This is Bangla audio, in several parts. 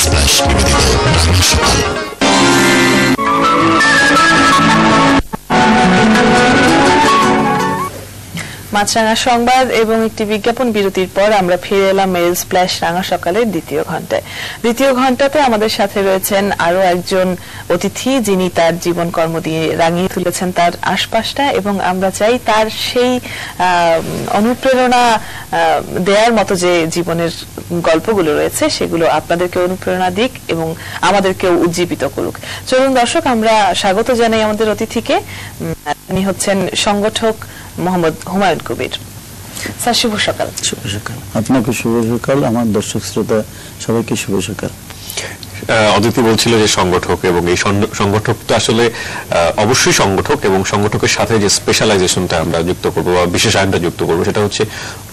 স্প্ল্যাশ নিবেদিত রাঙা সকাল। মাছরাঙা সংবাদ এবং একটি বিজ্ঞাপন বিরতির পর আমরা ফিরে এলাম মেরিল স্প্ল্যাশ রাঙা সকালের দ্বিতীয় ঘন্টায়। দ্বিতীয় ঘন্টাতে আমাদের সাথে রয়েছেন আরো একজন অতিথি, যিনি তার জীবন কর্ম দিয়ে রাঙিয়ে তুলেছেন তার আশপাশটা, এবং আমরা চাই তার সেই অনুপ্রেরণা দেওয়ার মতো যে জীবনের গল্পগুলো রয়েছে সেগুলো আপনাদেরকে অনুপ্রেরণা দিক এবং আমাদেরকেও উজ্জীবিত করুক। চলুন দর্শক, আমরা স্বাগত জানাই আমাদের অতিথিকে। তিনি হচ্ছেন সংগঠক মোহাম্মদ হুমায়ুন কবির। স্যার, শুভ সকাল। শুভ সকাল। আপনাকে শুভ সকাল, আমার দর্শক শ্রোতা সবাইকে শুভ সকাল। অদিতি বলছিল যে সংগঠক, এবং এই সংগঠক তো আসলে অবশ্যই সংগঠক, এবং সংগঠকের সাথে যে স্পেশালাইজেশনটা আমরা যুক্ত করবো বা বিশেষায়নটা যুক্ত করবো সেটা হচ্ছে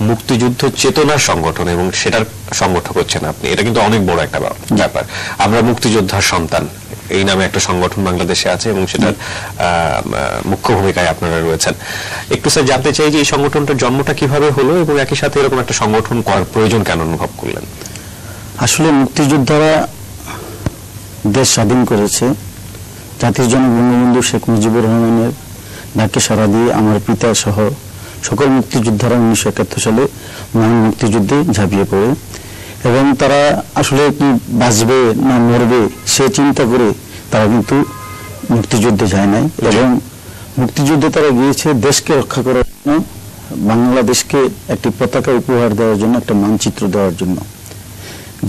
মুক্তিযুদ্ধ চেতনার সংগঠন, এবং সেটার সংগঠক হচ্ছেন আপনি। এটা কিন্তু অনেক বড় একটা ব্যাপার। আমরা মুক্তিযোদ্ধার সন্তান এই নামে একটা সংগঠন বাংলাদেশে আছে, এবং সেটার মুখ্য ভূমিকায় আপনারা রয়েছেন। একটু স্যার জানতে চাই যে এই সংগঠনটার জন্মটা কিভাবে হলো, এবং একই সাথে এরকম একটা সংগঠন করার প্রয়োজন কেন অনুভব করলেন? আসলে মুক্তিযোদ্ধারা দেশ স্বাধীন করেছে। জাতির জনক বঙ্গবন্ধু শেখ মুজিবুর রহমানের ডাকে সাড়া দিয়ে আমার পিতা সহ সকল মুক্তিযোদ্ধারা 1971 সালে মহান মুক্তিযুদ্ধে ঝাঁপিয়ে পড়ে, এবং তারা আসলে কি বাঁচবে না মরবে সে চিন্তা করে তারা কিন্তু মুক্তিযুদ্ধে যায় নাই, এবং মুক্তিযুদ্ধে তারা গিয়েছে দেশকে রক্ষা করার জন্য, বাংলাদেশকে একটি পতাকা উপহার দেওয়ার জন্য, একটা মানচিত্র দেওয়ার জন্য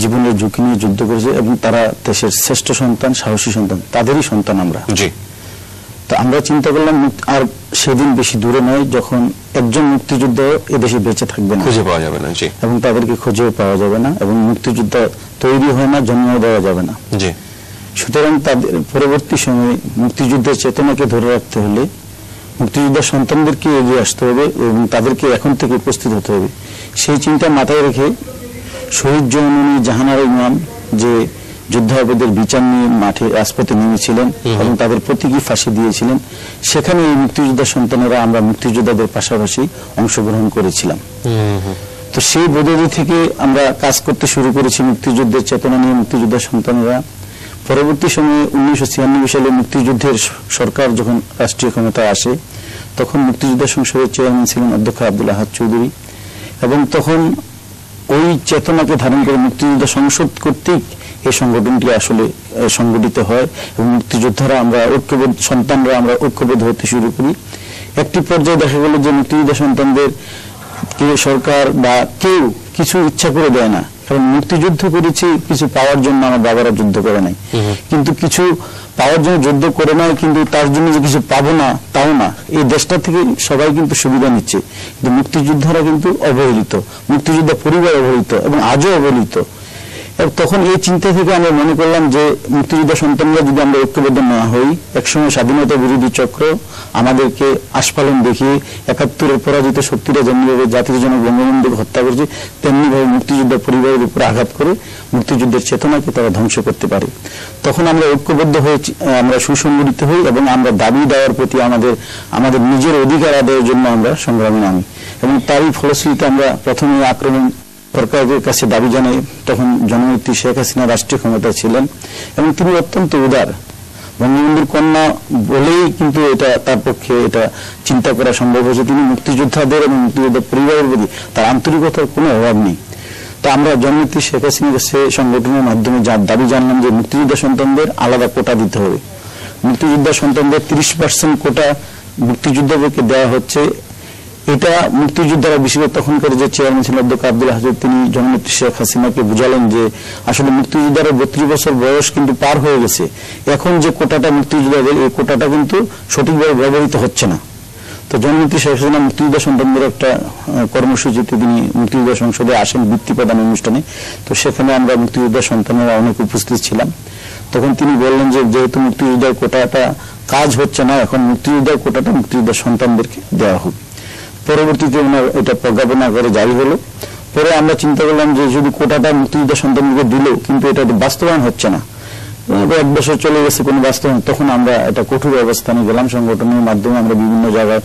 জীবনের ঝুঁকি নিয়ে যুদ্ধ করেছে, এবং তারা দেশের শ্রেষ্ঠ সন্তান, সাহসী সন্তান, তাদেরই সন্তান আমরা। তো আমরা চিন্তা করলাম আর সেদিন বেশি দূরে নয় যখন একজন মুক্তিযুদ্ধ এদেশে বেঁচে থাকবে না, খুঁজে পাওয়া যাবে না, এবং তাদেরকে খুঁজেও পাওয়া যাবে না, এবং মুক্তিযুদ্ধ তৈরি হয় না, জন্ম দেওয়া যাবে না। সুতরাং তাদের পরবর্তী সময়ে মুক্তিযুদ্ধের চেতনাকে ধরে রাখতে হলে মুক্তিযোদ্ধার সন্তানদেরকে এগিয়ে আসতে হবে, এবং তাদেরকে এখন থেকে উপস্থিত হতে হবে। সেই চিন্তা মাথায় রেখে শহীদ জননী জাহানারা ইমাম যে যুদ্ধাপরাধীদের বিচার নিয়ে মাঠে রাজপথে নেমেছিলেন এবং তাদের প্রতীকী ফাঁসি দিয়েছিলেন, সেখানে এই মুক্তিযোদ্ধার সন্তানেরা আমরা মুক্তিযোদ্ধাদের পাশাপাশি অংশগ্রহণ করেছিলাম। তো সেই বোধোদয় থেকে আমরা কাজ করতে শুরু করেছি মুক্তিযুদ্ধের চেতনা নিয়ে, মুক্তিযোদ্ধার সন্তানেরা। পরবর্তী সময়ে 1996 সালে মুক্তিযুদ্ধের সরকার যখন রাষ্ট্রীয় ক্ষমতায় আসে, তখন মুক্তিযোদ্ধা সংসদের চেয়ারম্যান ছিলেন অধ্যক্ষ আব্দুল আহাদ চৌধুরী, এবং তখন ওই চেতনাকে ধারণ করে মুক্তিযোদ্ধা সংসদ কর্তৃক এই সংগঠনটি আসলে সংগঠিত হয়, এবং মুক্তিযোদ্ধারা আমরা ঐক্যবদ্ধ, সন্তানরা আমরা ঐক্যবদ্ধ হতে শুরু করি। একটি পর্যায়ে দেখা গেল যে মুক্তিযোদ্ধা সন্তানদের সরকার বা কেউ কিছু ইচ্ছা করে দেয় না, কারণ মুক্তিযুদ্ধ করেছি কিছু পাওয়ার জন্য, আমার বাবারা যুদ্ধ করে নাই, কিন্তু কিছু পাওয়ার জন্য যুদ্ধ করে নাই, কিন্তু তার জন্য যে কিছু পাবো না তাও না। এই দেশটা থেকে সবাই কিন্তু সুবিধা নিচ্ছে, কিন্তু মুক্তিযোদ্ধারা কিন্তু অবহেলিত, মুক্তিযোদ্ধা পরিবার অবহেলিত, এবং আজও অবহেলিত। তখন এই চিন্তা থেকে আমরা মনে করলাম যে মুক্তিযোদ্ধা সন্তানরা যদি আমরা ঐক্যবদ্ধ না হই, একসময় স্বাধীনতা বিরোধী চক্র আমাদেরকে আস্ফালন দেখিয়ে 71-এর পরাজিত শক্তিরা যেমনিভাবে জাতির জনক বঙ্গবন্ধুকে হত্যা করেছে, তেমনিভাবে মুক্তিযোদ্ধা পরিবারের উপর আঘাত করে মুক্তিযুদ্ধের চেতনাকে তারা ধ্বংস করতে পারে। তখন আমরা ঐক্যবদ্ধ হয়ে আমরা সুসংগঠিত হই, এবং আমরা দাবি দেওয়ার প্রতি আমাদের নিজের অধিকার আদায়ের জন্য আমরা সংগ্রামে নামি, এবং তারই ফলশ্রুতিতে আমরা প্রথমে আক্রমণ সরকারের কাছে দাবি জানাই। তখন জননেত্রী শেখ হাসিনা রাষ্ট্রীয় ক্ষমতায় ছিলেন, এবং তিনি অত্যন্ত উদার, বঙ্গবন্ধুর কন্যা বলেই কিন্তু এটা তার পক্ষে এটা চিন্তা করা সম্ভব হয়েছে। তিনি মুক্তিযোদ্ধাদের এবং মুক্তিযোদ্ধা পরিবারের প্রতি তার আন্তরিকতার কোনো অভাব নেই। তো আমরা জননেত্রী শেখ হাসিনার কাছে সংগঠনের মাধ্যমে যার দাবি জানলাম যে মুক্তিযোদ্ধা সন্তানদের আলাদা কোটা দিতে হবে। মুক্তিযোদ্ধা সন্তানদের 30% কোটা মুক্তিযোদ্ধাদেরকে দেওয়া হচ্ছে। এটা মুক্তিযোদ্ধারা, বিশেষ করে তখনকার যে চেয়ারম্যান ছিলেন অধ্যক্ষ আব্দুল হাজর, তিনি জননেত্রী শেখ হাসিনাকে বুঝালেন যে আসলে মুক্তিযোদ্ধারা 32 বছর বয়স কিন্তু পার হয়ে গেছে, এখন যে কোটাটা মুক্তিযোদ্ধাদের, এই কোটাটা কিন্তু সঠিকভাবে ব্যবহৃত হচ্ছে না। তো জননেত্রী শেখ হাসিনা মুক্তিযোদ্ধা সন্তানদের একটা কর্মসূচিতে তিনি মুক্তিযোদ্ধা সংসদে আসেন বৃত্তি প্রদান অনুষ্ঠানে। তো সেখানে আমরা মুক্তিযোদ্ধা সন্তানেরা অনেক উপস্থিত ছিলাম। তখন তিনি বললেন যে যেহেতু মুক্তিযোদ্ধার কোটাটা কাজ হচ্ছে না, এখন মুক্তিযোদ্ধার কোটাটা মুক্তিযোদ্ধার সন্তানদেরকে দেওয়া হোক। পরবর্তীতে ওনার এটা প্রজ্ঞাপন আকারে জারি হলো। পরে আমরা চিন্তা করলাম যে যদি কোটাটা মুক্তিযোদ্ধা সন্তানদেরকে দিল, কিন্তু এটা বাস্তবায়ন হচ্ছে না, এক বছর চলে গেছে কোনো বাস্তবায়ন, তখন আমরা একটা কঠোর অবস্থানে গেলাম। সংগঠনের মাধ্যমে আমরা বিভিন্ন জায়গায়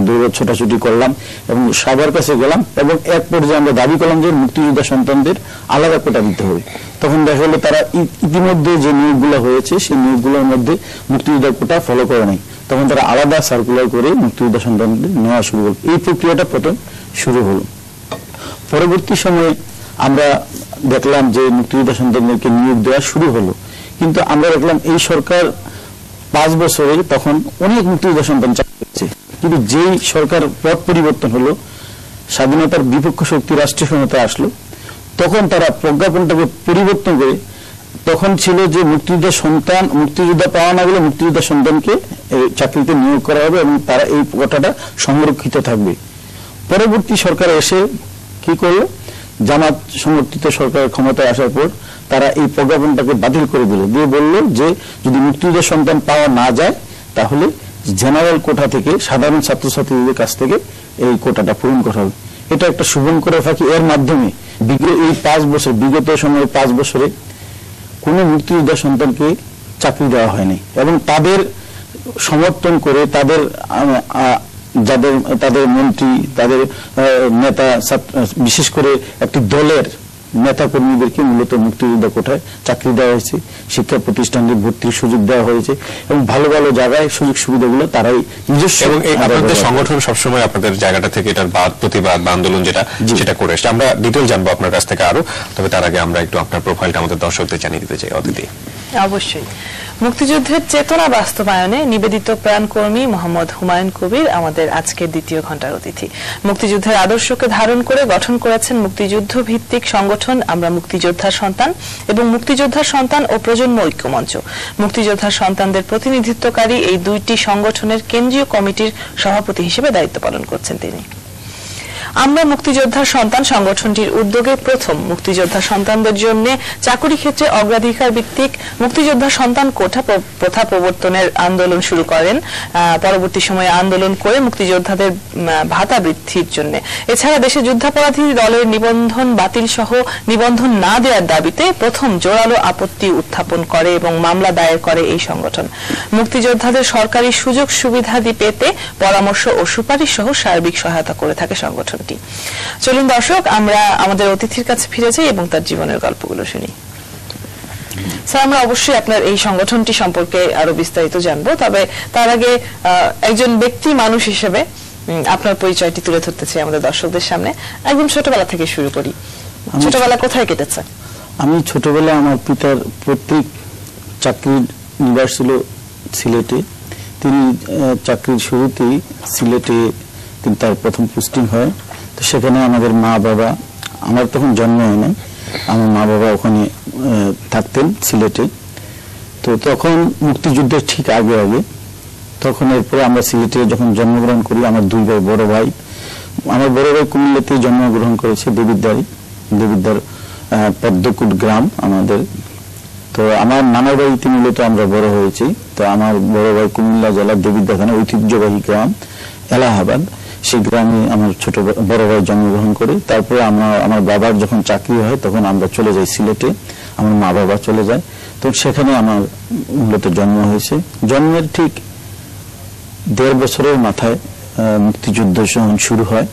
দৌড় ছোটাছুটি করলাম এবং সবার কাছে গেলাম এবং এক পর্যায়ে আমরা দাবি করলাম যে মুক্তিযোদ্ধা সন্তানদের আলাদা কোটা দিতে হবে। তখন দেখা গেল তারা ইতিমধ্যে যে নিয়োগগুলো হয়েছে সেই নিয়োগগুলোর মধ্যে মুক্তিযোদ্ধা কোটা ফলো করে নাই। তখন তারা আলাদা সার্কুলার করে মুক্তিযোদ্ধা সন্তানদের নেওয়া শুরু করল। এই প্রক্রিয়াটা প্রথম শুরু হলো। পরবর্তী সময়ে আমরা দেখলাম যে মুক্তিযোদ্ধা সন্তানদেরকে নিয়োগ দেওয়া শুরু হলো, কিন্তু আমরা দেখলাম এই সরকার 5 বছরে তখন অনেক মুক্তিযোদ্ধা সন্তান চাকরি পেয়েছে, কিন্তু যেই সরকার পথ পরিবর্তন হলো, স্বাধীনতার বিপক্ষ শক্তি রাষ্ট্রীয় ক্ষমতা আসলো, তখন তারা প্রজ্ঞাপনটাকে পরিবর্তন করে তখন ছিল যে মুক্তিযোদ্ধা পাওয়া না গেলে মুক্তিযোদ্ধা সন্তানকে চাকরিতে নিয়োগ করা হবে এবং তারা এই কোটাটা সংরক্ষিত থাকবে। পরবর্তী সরকার এসে কি করলো, জামাত সমর্থিত সরকার ক্ষমতায় আসার পর তারা এই প্রজ্ঞাপনটাকে বাতিল করে দিল, দিয়ে বলল যে যদি মুক্তিযোদ্ধা সন্তান পাওয়া না যায় তাহলে জেনারেল কোটা থেকে সাধারণ ছাত্রছাত্রীদের কাছ থেকে এই কোটাটা পূরণ করা হবে। এটা একটা শুভঙ্করের ফাঁকি। এর মাধ্যমে এই 5 বছর বিগত সময়ে 5 বছরে কোনো মুক্তিযোদ্ধা সন্তানকে চাকরি দেওয়া হয়নি এবং তাদের সমর্থন করে তাদের মন্ত্রী, তাদের নেতা, বিশেষ করে একটি দলের নেতা কর্মীদেরকে মূলত মুক্তিযোদ্ধা কোটায় চাকরি দেওয়া হয়েছে, শিক্ষা প্রতিষ্ঠানে ভর্তির সুযোগ দেওয়া হয়েছে এবং ভালো ভালো জায়গায় সুযোগ সুবিধাগুলো তারাই নিজস্ব। এবং আপনাদের সংগঠন সবসময় আপনাদের জায়গাটা থেকে এটার প্রতিবাদ বা আন্দোলন সেটা করে এসছে। আমরা ডিটেল জানবো আপনার কাছ থেকে আরো, তবে তার আগে আমরা একটু আপনার প্রোফাইলটা আমাদের দর্শকদের জানিয়ে দিতে চাই। অদিতি, অবশ্যই মুক্তিযুদ্ধের চেতনা বাস্তবায়নে নিবেদিত প্রাণকর্মী মোহাম্মদ হুমায়ুন কবির আমাদের আজকের দ্বিতীয় ঘন্টার অতিথি। মুক্তিযুদ্ধের আদর্শকে ধারণ করে গঠন করেছেন মুক্তিযুদ্ধ ভিত্তিক সংগঠন আমরা মুক্তিযোদ্ধার সন্তান এবং মুক্তিযোদ্ধার সন্তান ও প্রজন্ম ঐক্য মঞ্চ। মুক্তিযোদ্ধার সন্তানদের প্রতিনিধিত্বকারী এই দুইটি সংগঠনের কেন্দ্রীয় কমিটির সভাপতি হিসেবে দায়িত্ব পালন করছেন তিনি। আমরা মুক্তিযোদ্ধার সন্তান সংগঠনটির উদ্যোগে প্রথম মুক্তিযোদ্ধা সন্তানদের জন্য চাকরি ক্ষেত্রে অগ্রাধিকার ভিত্তিক মুক্তিযোদ্ধা সন্তান কোটা প্রথা প্রবর্তনের আন্দোলন শুরু করেন। পরবর্তী সময়ে আন্দোলন করে মুক্তিযোদ্ধাদের ভাতা বৃদ্ধির জন্য, এছাড়া দেশে যুদ্ধাপরাধী দলের নিবন্ধন বাতিল সহ নিবন্ধন না দেওয়ার দাবিতে প্রথম জোরালো আপত্তি উত্থাপন করে এবং মামলা দায়ের করে এই সংগঠন। মুক্তিযোদ্ধাদের সরকারি সুযোগ সুবিধাদি পেতে পরামর্শ ও সুপারিশ সহ সার্বিক সহায়তা করে থাকে সংগঠন। চলুন দর্শক, আমরা আমাদের অতিথির কাছে ফিরে যাই এবং তার জীবনের গল্পগুলো শুনি। স্যার, আমরা অবশ্যই আপনার এই সংগঠনটি সম্পর্কে আরো বিস্তারিত জানবো, তবে তার আগে একজন ব্যক্তি মানুষ হিসেবে আপনার পরিচয়টি তুলে ধরতে চাই আমাদের দর্শকদের সামনে। একদম ছোটবেলা থেকে শুরু করি। ছোটবেলা কোথায় কেটেছে? আমি ছোটবেলা আমার পিতার পৈতৃক চাকরির নিবাস ছিল সিলেটে। তিনি চাকরির শুরুতেই সিলেটে তার প্রথম পোস্টিং হয়। তো সেখানে আমাদের মা বাবা, আমার তখন জন্ম হয় না, আমার মা বাবা ওখানে থাকতেন সিলেটে। তো তখন মুক্তিযুদ্ধের ঠিক আগে তখন এরপরে আমরা সিলেটে যখন জন্মগ্রহণ করি, আমার 2 ভাই, বড় ভাই, আমার বড় ভাই কুমিল্লাতে জন্মগ্রহণ করেছে, দেবিদ্দার পদ্মকুট গ্রাম আমাদের। তো আমার নানার বাড়িতে মূলত আমরা বড় হয়েছি। তো আমার বড় ভাই কুমিল্লা জেলার দেবিদ্দা থানা ঐতিহ্যবাহী গ্রাম এলাহাবাদ, সেই গ্রামে আমার বড় ভাই জন্মগ্রহণ করে। তারপরে আমার বাবার যখন চাকরি হয় তখন আমরা চলে যাই সিলেটে, আমার মা বাবা চলে যায়। তো সেখানে আমার মূলত জন্ম হয়েছে। জন্মের ঠিক 1.5 বছরের মাথায় মুক্তিযুদ্ধ যখন শুরু হয়,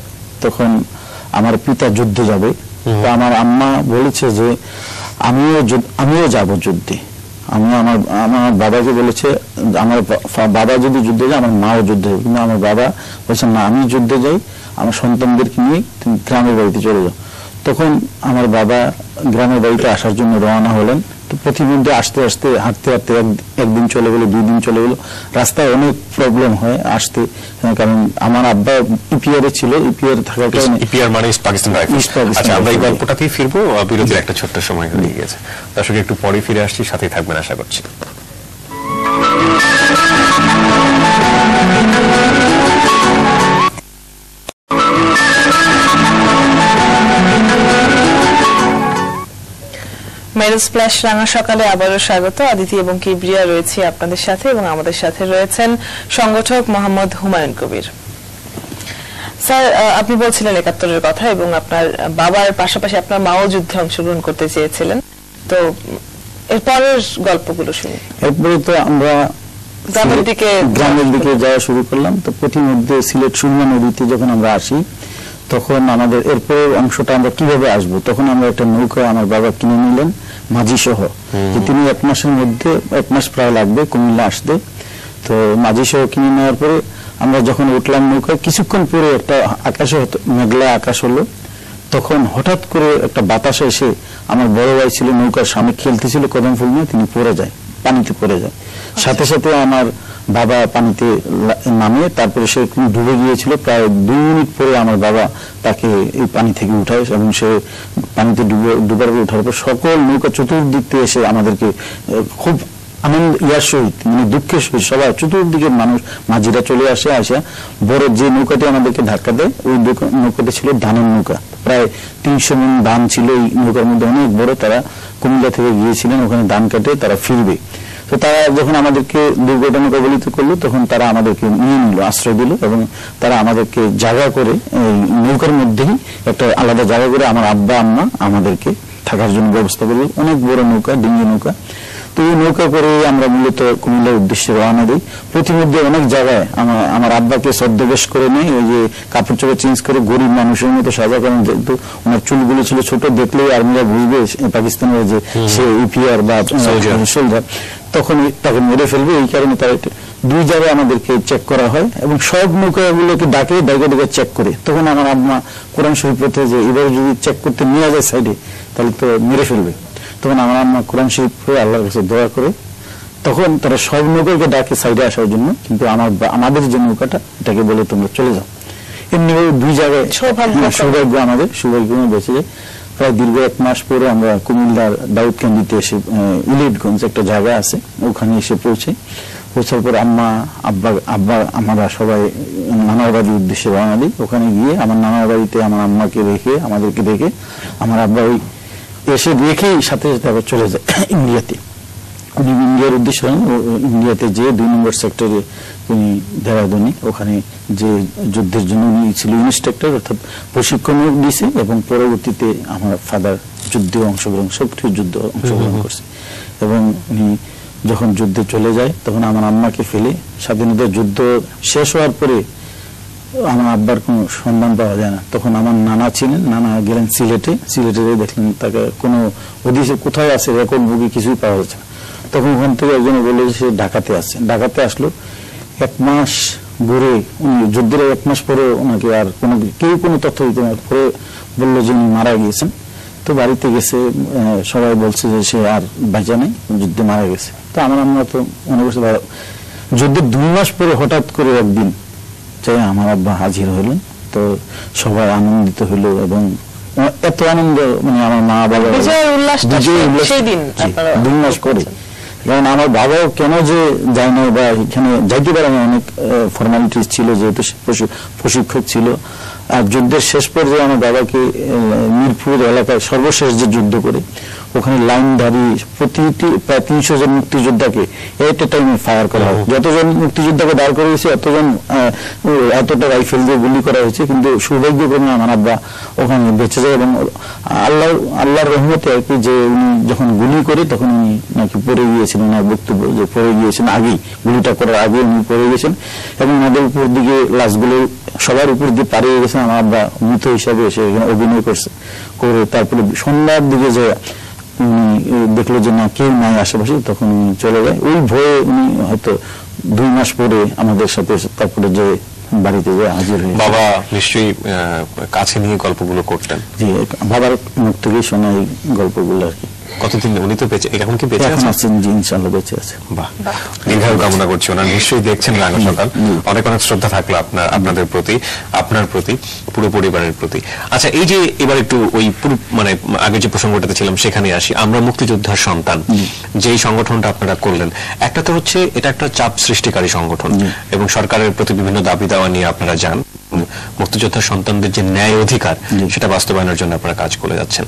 তখন আমার পিতা যুদ্ধে যাবে। তো আমার আম্মা বলেছে যে আমিও যাব যুদ্ধে। আমার বাবাকে বলেছে আমার বাবা যদি যুদ্ধে যায় আমার মাও যুদ্ধে যাবে, কিন্তু আমার বাবা বলছেন না, আমি যুদ্ধে যাই, আমার সন্তানদেরকে নিয়ে তুমি গ্রামের বাড়িতে চলে যাও। তখন আমার বাবা গ্রামের বাড়িতে আসার জন্য রওনা হলেন। তো প্রতিদিন হাঁটতে হাঁটতে একদিন চলে গেল, 2 দিন চলে গেল। রাস্তায় অনেক প্রবলেম হয় আসতে, কারণ আমার আব্বা ইপিআরে ছিল, ইপিআর থাকার কারণে। ইপিআর মানে ইস্ট পাকিস্তান রাইফেলস। আচ্ছা, আমরা এই গল্পটাতেই ফিরবো, বিরতির একটা ছোট্ট সময় হয়ে গেছে। দর্শক, একটু পরে ফিরে আসছি, সাথেই থাকবেন আশা করছি। মেরিল স্প্ল্যাশ রাঙা সকালে আবারও স্বাগত। অদিতি এবং কিবরিয়া রয়েছে আপনাদের সাথে এবং আমাদের সাথে রয়েছেন সংগঠক মোহাম্মদ হুমায়ুন কবির। স্যার, আপনি বলছিলেন 71-এর কথা এবং আপনার বাবার পাশাপাশি আপনার মাও যুদ্ধে অংশগ্রহণ করতে চেয়েছিলেন। তো এরপরের গল্পগুলো শুনি। এরপরে তো আমরা গ্রামের দিকে যাওয়া শুরু করলাম। তো প্রতিমধ্যে সিলেট সুরমা নদীতে যখন আমরা আসি, তখন আমাদের এরপরের অংশটা আমরা কিভাবে আসব, তখন আমরা একটা নৌকা আমার বাবা কিনে নিলেন মাঝি সহ, যে তিনি 1 মাসের মধ্যে 1 মাস প্রায় লাগবে কুমিল্লা আসতে। তো মাঝি সহ কিনে নেওয়ার পরে আমরা যখন উঠলাম নৌকায়, কিছুক্ষণ পরে একটা আকাশে মেঘলা আকাশ হলো। তখন হঠাৎ করে একটা বাতাস এসে আমার বড় ভাই ছিল নৌকার সামনে খেলতেছিল কদম ফুল নিয়ে, তিনি পড়ে যায়, পানিতে পড়ে যায়। সাথে সাথে আমার বাবা পানিতে নামে, তারপরে সে ডুবে গিয়েছিল। প্রায় 2 মিনিট পরে আমার বাবা তাকে এই পানি থেকে উঠায় এবং সে পানিতে ডুবার পর উঠার পর সকল নৌকা চতুর্দিক থেকে এসে আমাদেরকে খুব আনন্দ ইয়ার সহিত, মানে দুঃখের সহিত সবাই চতুর্দিকের মানুষ মাঝিরা চলে আসে বড় যে নৌকাটি আমাদেরকে ধাক্কা দেয়, ওই নৌকাটি ছিল ধানের নৌকা। প্রায় 300 মণ ধান ছিল এই নৌকার মধ্যে, অনেক বড়। তারা কুমিল্লা থেকে গিয়েছিলেন, ওখানে ধান কাটে তারা ফিরবে। তো তারা যখন আমাদেরকে দুর্ঘটনা কবলিত করলো, তখন তারা আমাদেরকে নিয়ে নিল, আশ্রয় দিল এবং তারা আমাদেরকে জায়গা করে এই নৌকার মধ্যেই একটা আলাদা জায়গা করে আমার আব্বা আম্মা আমাদেরকে থাকার জন্য ব্যবস্থা করলো। অনেক বড় নৌকা, ডিঙ্গি নৌকা। তো এই নৌকা করে আমরা মূলত কুমিল্লার উদ্দেশ্যে রওনা দিই। প্রতিমধ্যে অনেক জায়গায় আমার আব্বাকে ছদ্মবেশ করে নেই, ওই যে কাপড় চোপড় চেঞ্জ করে গরিব মানুষের মতো সাজা করেন, যেহেতু ওনার চুলগুলো ছিল ছোট, দেখলেই আর্মিরা বুঝবে পাকিস্তানের যে সে ইপিআর বা সোলজার, তখন তাকে মেরে ফেলবে। এই কারণে তার 2 জায়গায় আমাদেরকে চেক করা হয় এবং সব নৌকাগুলোকে ডাকে চেক করে। তখন আমার আম্মা কোরআন শরীফ পড়তে, যে এবার যদি চেক করতে নিয়ে যায় সাইডে, তাহলে তো মেরে ফেলবে। তখন আমার আম্মা কোরআন শরীফ পড়ে আল্লাহর কাছে দোয়া করে, তখন তারা সব নৌকাকে ডাকে সাইডে আসার জন্য। কিন্তু আমাদের যে নৌকাটা, এটাকে বলে তোমরা চলে যাও। এমনি 2 জায়গায় সৌভাগ্য আমাদের সৌভাগ্যময় বেঁচে যায়। প্রায় দীর্ঘ 1 মাস পরে আমরা কুমিল্লার দাউদকান্দিতে এসে, ইলিটগঞ্জ একটা জায়গা আছে, ওখানে এসে পৌঁছার পর আব্বা আমরা সবাই নানার বাড়ির উদ্দেশ্যে রওনা দিই। ওখানে গিয়ে আমার নানার বাড়িতে আমার আম্মাকে রেখে, আমাদেরকে রেখে, আমার আব্বা ওই এসে রেখেই সাথে সাথে আবার চলে যায় ইন্ডিয়াতে। উনি ইন্ডিয়ার উদ্দেশ্যে ইন্ডিয়াতে যে 2 নম্বর সেক্টরে উনি দেহরাদুনে, ওখানে যে যুদ্ধের জন্য উনি ছিল ইনস্ট্রাক্টর, অর্থাৎ প্রশিক্ষণ দিয়েছে এবং পরবর্তীতে আমার ফাদার যুদ্ধে অংশগ্রহণ, সক্রিয় যুদ্ধে অংশগ্রহণ করছে। এবং উনি যখন যুদ্ধে চলে যায়, তখন আমার আম্মাকে ফেলে, স্বাধীনতার যুদ্ধ শেষ হওয়ার পরে আমার আব্বার কোনো সন্ধান পাওয়া যায় না। তখন আমার নানা ছিলেন, নানা গেলেন সিলেটে দেখলেন তাকে কোনো ওদিকে কোথায় আছে রেকর্ড বুকে কিছুই পাওয়া যাচ্ছে না। তখন ওখান থেকে একজন বললো যে সে ঢাকাতে আসছে। ঢাকাতে আসলো 1 মাস ঘুরে, উনি যুদ্ধের 1 মাস পরে ওনাকে আর কেউ কোনো তথ্য দিতে না, পরে বললো যে উনি মারা গিয়েছেন। তো বাড়িতে গেছে, সবাই বলছে যে সে আর বাঁচা নেই, যুদ্ধে মারা গেছে। তো আমার আম্মা তো মনে করছে, যুদ্ধের 2 মাস পরে হঠাৎ করে একদিন চাই আমার আব্বা হাজির হলেন। তো সবাই আনন্দিত হইল এবং এত আনন্দ, মানে আমার মা বাবা 2 মাস পরে। কারণ আমার বাবাও কেন যে যায় না বা এখানে যাইতে পারে না, অনেক ফর্মালিটিস ছিল, যেহেতু প্রশিক্ষক ছিল। আর যুদ্ধের শেষ পর্যায়ে আমার বাবাকে মিরপুর এলাকায় সর্বশেষ যে যুদ্ধ করে, ওখানে লাইনধারী প্রতিটি প্রায় 300 জন মুক্তিযোদ্ধাকে এট এ টাইমে ফায়ার করা হয়। যতজন মুক্তিযোদ্ধাকে দাঁড় করে হয়েছে, এতটা রাইফেল দিয়ে গুলি করা হয়েছে, কিন্তু সৌভাগ্যক্রমে আমার আব্বা ওখানে বেঁচে যায়। এবং আল্লাহর রহমতে আর কি, যে উনি যখন গুলি করে তখন উনি নাকি পড়ে গিয়েছেন, ওনার বক্তব্য যে পড়ে গিয়েছেন আগেই, গুলিটা করার আগে উনি পড়ে গেছেন এবং ওনাদের উপর দিকে লাশগুলো সবার উপর দিয়ে পাড়িয়ে গেছেন। আমার আব্বা মৃত হিসাবে এসে এখানে অভিনয় করে তারপরে সন্ধ্যার দিকে যে উনি দেখলো যে না কেউ নাই আশেপাশে, তখন উনি চলে যায়। ওই ভয়ে উনি হয়তো 2 মাস পরে আমাদের সাথে তারপরে যে বাড়িতে যে হাজির হয়ে। বাবা নিশ্চয়ই কাছে নিয়ে গল্পগুলো করতেন? জি, বাবার মুখ থেকেই শোনা এই গল্পগুলো আর কি। কতদিন উনি তো বেঁচে, এখন কি বেঁচে আছেন? জি, ইনশাআল্লাহ বেঁচে আছে। বাহ, দীর্ঘায়ু কামনা করছি। ওনার নিশ্চয়ই দেখছেন রাঙা সকাল। অনেক অনেক শ্রদ্ধা থাকলো আপনাদের প্রতি, আপনার প্রতি, পুরো পরিবারের প্রতি। আচ্ছা, এই যে এবার একটু ওই মানে আগে যে প্রসঙ্গটাতে ছিলাম সেখানে আসি। আমরা মুক্তিযোদ্ধার সন্তান, যেই সংগঠনটা আপনারা করলেন, একটা তো হচ্ছে এটা একটা চাপ সৃষ্টিকারী সংগঠন এবং সরকারের প্রতি বিভিন্ন দাবি দাওয়া নিয়ে আপনারা যান। মুক্তিযোদ্ধার সন্তানদের যে ন্যায় অধিকার, সেটা বাস্তবায়নের জন্য আপনারা কাজ করে যাচ্ছেন।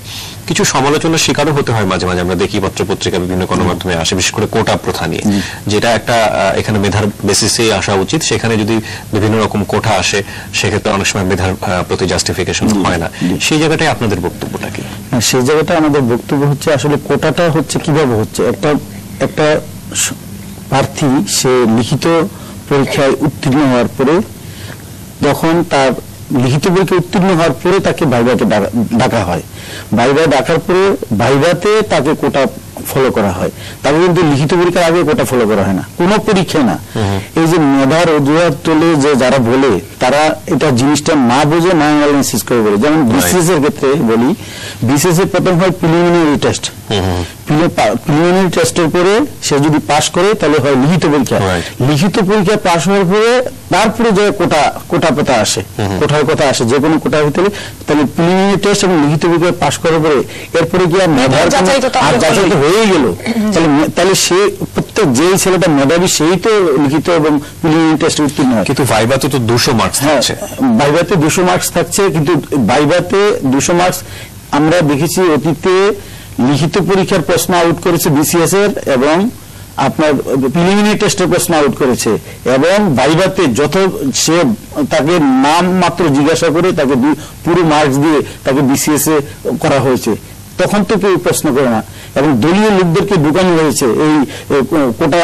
কিছু সমালোচনার শিকারও হতে হয় মাঝে মাঝে আমরা দেখি পত্রপত্রিকা বিভিন্ন গণমাধ্যমে আসে, বিশেষ করে কোটা প্রথা নিয়ে, যেটা একটা এখানে মেধার বেসিসে আসা উচিত। সেখানে যদি বিভিন্ন রকম কোটা আসে সেক্ষেত্রে অনেক সময় মেধার প্রতি জাস্টিফিকেশন হয় না। সেই জায়গাটায় আপনাদের বক্তব্যটা কি? সেই জায়গাটা আমাদের বক্তব্য হচ্ছে আসলে কোটাটা হচ্ছে কিভাবে হচ্ছে, একটা প্রার্থী সে লিখিত পরীক্ষায় উত্তীর্ণ হওয়ার পরে, তখন তার লিখিত পরীক্ষায় উত্তীর্ণ হওয়ার পরে তাকে ভাইভাতে ডাকা হয়। ভাইভায় ডাকার পরে ভাইভাতে তাকে কোটা ফলো করা হয়। তাকে কিন্তু লিখিত পরীক্ষার আগে কোটা ফলো করা হয় না, কোনো পরীক্ষা না। এই যে মেধার অজুহাত তোলে যে যারা বলে, তারা এটা জিনিসটা না বুঝে না অ্যানালাইসিস করে বলে। যেমন বিসিএস এর ক্ষেত্রে বলি, বিসিএস এর প্রথম হয় প্রিলিমিনারি টেস্ট। প্রিলিমিনারি টেস্টের পরে সে যদি পাস করে তাহলে হয় লিখিত পরীক্ষা। লিখিত পরীক্ষা পাস হওয়ার পরে তারপরে যে কোটা কথা আসে, কোটার কথা আসে, যে কোনো কোটা হইতে তাহলে প্রিলিমিনারি টেস্ট এবং লিখিত পরীক্ষা পাস করার পরে এরপরে কি আর মেধার যাচাই হয়ে গেল, তাহলে সে প্রত্যেক যেই ছেলেটা মেধাবী সেই তো লিখিত এবং প্রিলিমিনারি টেস্টে উত্তীর্ণ হয়। কিন্তু ভাইভাতে তো 200 মার্কস থাকছে। ভাইভাতে 200 মার্কস থাকছে, কিন্তু ভাইভাতে 200 মার্কস আমরা দেখেছি অতীতে লিখিত পরীক্ষার প্রশ্ন আউট করেছে বিসিএস এর, এবং আপনার প্রিলিমিনারি টেস্টের প্রশ্ন আউট করেছে, এবং ভাইভাতে যত সে তাকে নাম মাত্র জিজ্ঞাসা করে তাকে পুরো মার্কস দিয়ে তাকে বিসিএস এ করা হয়েছে, তখন তো কেউ প্রশ্ন করে না। এবং দলীয় লোকদেরকে ঢুকানো হয়েছে এই কোটা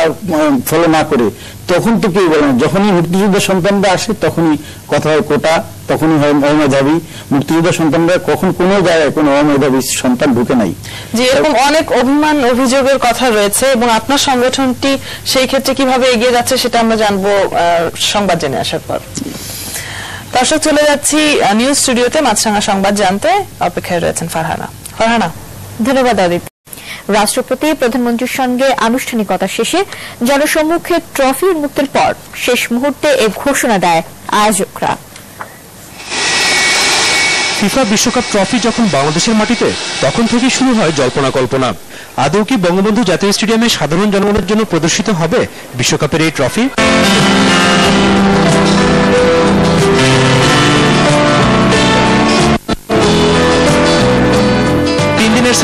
ফলো না করে, তখন তো কেউ বলে না। যখনই মুক্তিযোদ্ধার সন্তানরা আসে তখনই কথা হয় কোটা, তখনই হয় অমেধাবী। মুক্তিযোদ্ধার সন্তানরা কখন কোনো জায়গায় কোনো অমেধাবী সন্তান ঢুকে নাই। যে এরকম অনেক অভিমান অভিযোগের কথা রয়েছে, এবং আপনার সংগঠনটি সেই ক্ষেত্রে কিভাবে এগিয়ে যাচ্ছে সেটা আমরা জানবো সংবাদ জেনে আসার পর। দর্শক, চলে যাচ্ছি নিউজ স্টুডিওতে মাছরাঙা সংবাদ জানতে। অপেক্ষায় রয়েছেন ফারহানা। ধন্যবাদ অদিতি। রাষ্ট্রপতি প্রধানমন্ত্রীর সঙ্গে আনুষ্ঠানিকতা শেষে জনসম্মুখে ট্রফি উন্মুক্তের পর শেষ মুহূর্তে এ ঘোষণা দেয় আয়োজকরা। ফিফা বিশ্বকাপ ট্রফি যখন বাংলাদেশের মাটিতে, তখন থেকেই শুরু হয় জল্পনা কল্পনা। আদৌ কি বঙ্গবন্ধু জাতীয় স্টেডিয়ামে সাধারণ জনগণের জন্য প্রদর্শিত হবে বিশ্বকাপের এই ট্রফি?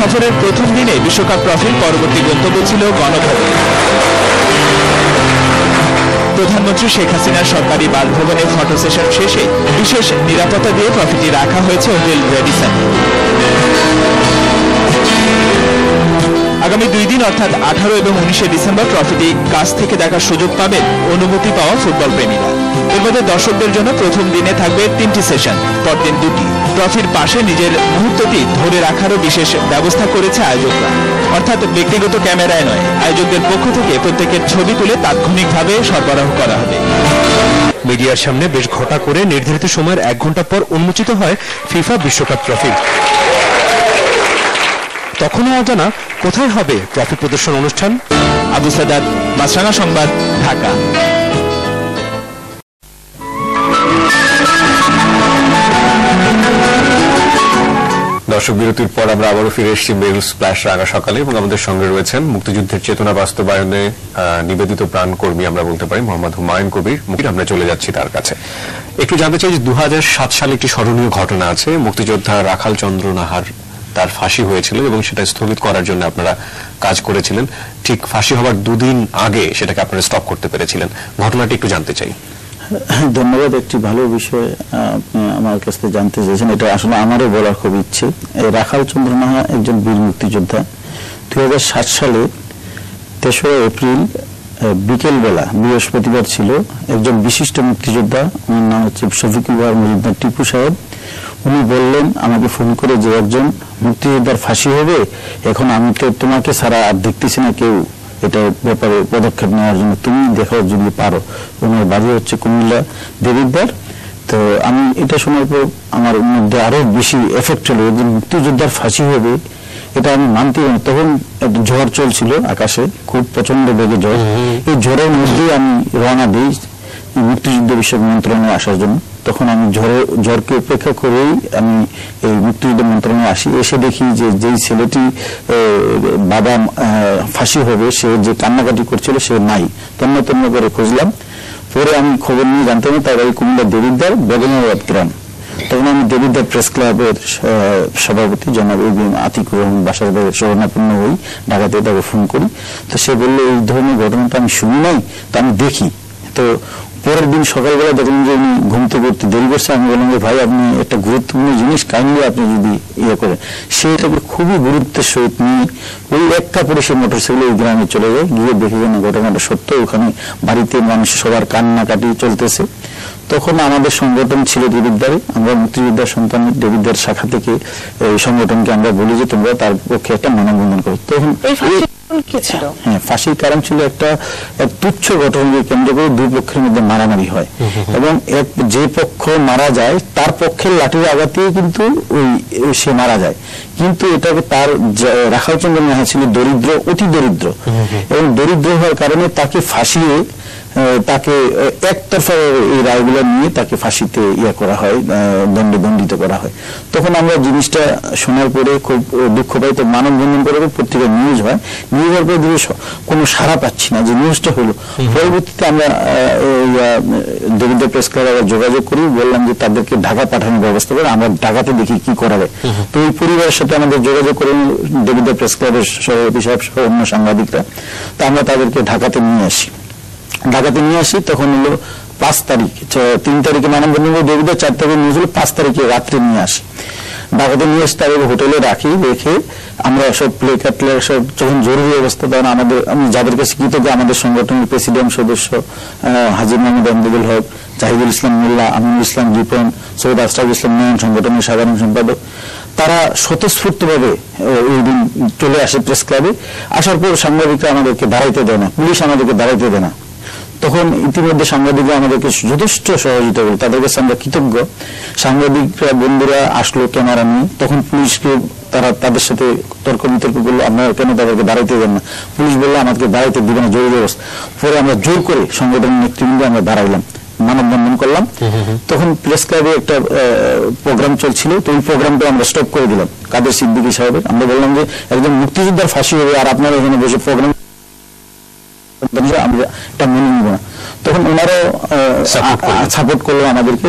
সফরের প্রথম দিনে বিশ্বকাপ ট্রফির পরবর্তী গন্তব্য ছিল গণভবন। প্রধানমন্ত্রী শেখ হাসিনার সরকারি বাসভবনে ফটো সেশন শেষে বিশেষ নিরাপত্তা দিয়ে ট্রফিটি রাখা হয়েছে হোটেল রেডিসনে। আগামী 2 দিন অর্থাৎ 18 এবং 19 ডিসেম্বর ট্রফিটি কাছ থেকে দেখার সুযোগ পাবেন অনুমতি পাওয়া ফুটবল প্রেমীরা। এর মধ্যে দর্শকদের জন্য প্রথম দিনে থাকবে 3টি সেশন, পরদিন 2টি। ট্রফির পাশে নিজের মুহূর্তটি ধরে রাখারও বিশেষ ব্যবস্থা করেছে আয়োজকরা। অর্থাৎ ব্যক্তিগত ক্যামেরায় নয়, আয়োজকদের পক্ষ থেকে প্রত্যেকের ছবি তুলে তাৎক্ষণিকভাবে সরবরাহ করা হবে। মিডিয়ার সামনে বেশ ঘটা করে নির্ধারিত সময়ের 1 ঘন্টা পর উন্মোচিত হয় ফিফা বিশ্বকাপ ট্রফি। তখনও অজানা কোথায় হবে ট্রফি প্রদর্শন অনুষ্ঠান। আবু সাদাত, মাছরাঙা সংবাদ, ঢাকা। দর্শক, বিরতির পর আমরা আবারও ফিরে এসেছি মেরুল স্প্ল্যাশ রাঙা সকালে, এবং আমাদের সঙ্গে রয়েছেন মুক্তিযুদ্ধের চেতনা বাস্তবায়নে নিবেদিত প্রাণ কর্মী আমরা বলতে পারি মোহাম্মদ হুমায়ুন কবির। আমরা চলে যাচ্ছি তার কাছে। একটু জানতে চাই যে 2007 সালে একটি স্মরণীয় ঘটনা আছে। মুক্তিযোদ্ধা রাখাল চন্দ্র নাহার তার ফাঁসি হয়েছিল, এবং সেটা স্থগিত করার জন্য আপনারা কাজ করেছিলেন। ঠিক ফাঁসি হওয়ার 2 দিন আগে সেটাকে আপনারা স্টপ করতে পেরেছিলেন। ঘটনাটি একটু জানতে চাই। ধন্যবাদ। একটি ভালো বিষয় আপনি আমার কাছ থেকে জানতে চেয়েছেন। এটা আসলে আমারও বলার খুব ইচ্ছে। রাখাল চন্দ্র নাহা একজন বীর মুক্তিযোদ্ধা। 2007 সালে 3রা এপ্রিল বিকেলবেলা, বৃহস্পতিবার ছিল, একজন বিশিষ্ট মুক্তিযোদ্ধা, ওনার নাম হচ্ছে শফিকুল বাহার মজুমদার টিপু সাহেব, উনি বললেন আমাকে ফোন করে যে একজন মুক্তিযোদ্ধার ফাঁসি হবে, এখন আমি তো তোমাকে ছাড়া আর দেখতেছি না কেউ এটা ব্যাপারে পদক্ষেপ নেওয়ার জন্য, তুমি দেখো যদি পারো। ওনার বাড়ি হচ্ছে কুমিল্লা দেবিদ্বার। তো আমি এটা শোনার পর আমার মধ্যে আরো বেশি এফেক্ট হলো যে মুক্তিযোদ্ধার ফাঁসি হবে, এটা আমি মানতে পারি। তখন একটা ঝড় চলছিল আকাশে, খুব প্রচন্ড বেগে ঝড়। এই ঝড়ের মধ্যে আমি রওনা দিই মুক্তিযুদ্ধ বিষয়ক মন্ত্রণালয়ে আসার জন্য। তখন আমি ঝড়কে উপেক্ষা করেই আমি এই মুক্তিযুদ্ধ মন্ত্রণালয়ে আসি। এসে দেখি যে যেই ছেলেটি বাবা ফাঁসি হবে, সে যে কান্নাকাটি করছিল সে নাই। তন্ন তন্ন করে খুঁজলাম, পরে আমি খবর নিয়ে জানতে পারি তার বাড়ি কুমিল্লা দেবিদ্বার বেগমাবাদ গ্রাম। তখন আমি দেবিদ্বার প্রেস ক্লাবের সভাপতি জনাব আতিকুর রহমান বাসার শরণাপন্ন হই, ঢাকাতে তাকে ফোন করি। তো সে বললো এই ধরনের ঘটনাটা আমি শুনি নাই, তো আমি দেখি। তো পরের দিন সকালবেলা দেখলাম যে উনি ঘুম থেকে উঠতে দেরি করছে। আমি বললাম যে ভাই আপনি একটা গুরুত্বপূর্ণ জিনিস কাইন্ডলি আপনি যদি ইয়ে করেন। সেটাকে খুবই গুরুত্বের সহিত নিয়ে ওই এক কাপড়ে সে মোটরসাইকেলে ওই গ্রামে চলে যায়, গিয়ে দেখে যেন ঘটনাটা সত্য। ওখানে বাড়িতে মানুষ সবার কান্নাকাটি চলতেছে। তখন আমাদের সংগঠন ছিল দেবিদ্বারে, আমরা মুক্তিযোদ্ধার সন্তান দেবিদ্বার শাখা থেকে এই সংগঠনকে আমরা বলি যে তোমরা তার পক্ষে একটা মানববন্ধন করো। তখন হ্যাঁ, ফাঁসির কারণ ছিল একটা তুচ্ছ ঘটনাকে কেন্দ্র করে দুই পক্ষের মধ্যে মারামারি হয় এবং যে পক্ষ মারা যায় তার পক্ষের লাঠির আঘাতেই কিন্তু সে মারা যায়। কিন্তু এটাকে তার রাখালচন্দ্র নেহা ছিল দরিদ্র, অতি দরিদ্র, এবং দরিদ্র হওয়ার কারণে তাকে ফাঁসিয়ে তাকে একতরফা এই রায়গুলো নিয়ে তাকে ফাঁসিতে ইয়ে করা হয়, দণ্ডিত করা হয়। তখন আমরা জিনিসটা শোনার পরে খুব দুঃখ পাই। তো মানববন্ধন করে পত্রিকায় নিউজ হয়, নিউজ হওয়ার পরে কোনো সাড়া পাচ্ছি না যে নিউজটা হলো। পরবর্তীতে আমরা দেবিদ্বার প্রেস ক্লাবে আবার যোগাযোগ করি, বললাম যে তাদেরকে ঢাকা পাঠানোর ব্যবস্থা করে, আমরা ঢাকাতে দেখি কি করা যায়। তো ওই পরিবারের সাথে আমাদের যোগাযোগ করে দেবিদ্বার প্রেস ক্লাবের সভাপতি সাহেব সহ অন্য সাংবাদিকরা, তা আমরা তাদেরকে ঢাকাতে নিয়ে আসি। তখন হলো 5 তারিখ, 3 তারিখে মানববন্ধন করে দেবিদ্বার, 4 তারিখে নিউজ হলো, 5 তারিখে রাত্রে নিয়ে আসি। ঢাকাতে নিয়ে এসে তাদের হোটেলে রাখি, রেখে আমরা সব প্লেকার্ড সব যখন জরুরি অবস্থা, তখন আমি যাদের কাছে কৃতজ্ঞ, আমাদের সংগঠনের প্রেসিডেন্ট সদস্য হাজী মোহাম্মদ আমদাদুল হক, জাহিদুল ইসলাম মোল্লা, আমিনুল ইসলাম রিপন, সৈয়দ আশরাফুল ইসলাম নয়ন, সংগঠনের সাধারণ সম্পাদক, তারা স্বতঃস্ফূর্তভাবে ওই দিন চলে আসে প্রেস ক্লাবে। আসার পর সাংবাদিকরা আমাদেরকে দাঁড়াইতে দেয় না, পুলিশ আমাদেরকে দাঁড়াইতে দেয় না। তখন ইতিমধ্যে সাংবাদিকরা আমাদেরকে যথেষ্ট সহযোগিতা করে, তাদের কাছে আমরা কৃতজ্ঞ। সাংবাদিকরা বন্ধুরা আসলো ক্যামেরা নিয়ে, তখন পুলিশকে তাদের সাথে তর্ক বিতর্ক করলো, আপনারা কেন তাদেরকে দাঁড়াইতে দেন না। পুলিশ বললো আমাদেরকে দাঁড়াইতে দিবে না, জরুরি অবস্থা। পরে আমরা জোর করে সংগঠনের নেতৃবৃন্দে আমরা দাঁড়াইলাম, মানববন্ধন করলাম। তখন প্রেস ক্লাবে একটা প্রোগ্রাম চলছিল, তো ওই প্রোগ্রামটা আমরা স্টপ করে দিলাম কাদের সিদ্দিকী সাহেবের। আমরা বললাম যে একজন মুক্তিযোদ্ধার ফাঁসি হবে আর আপনারা এখানে বসে প্রোগ্রাম আমরা এটা মেনে নিব না। তখন ওনারাও সাপোর্ট করলো আমাদেরকে।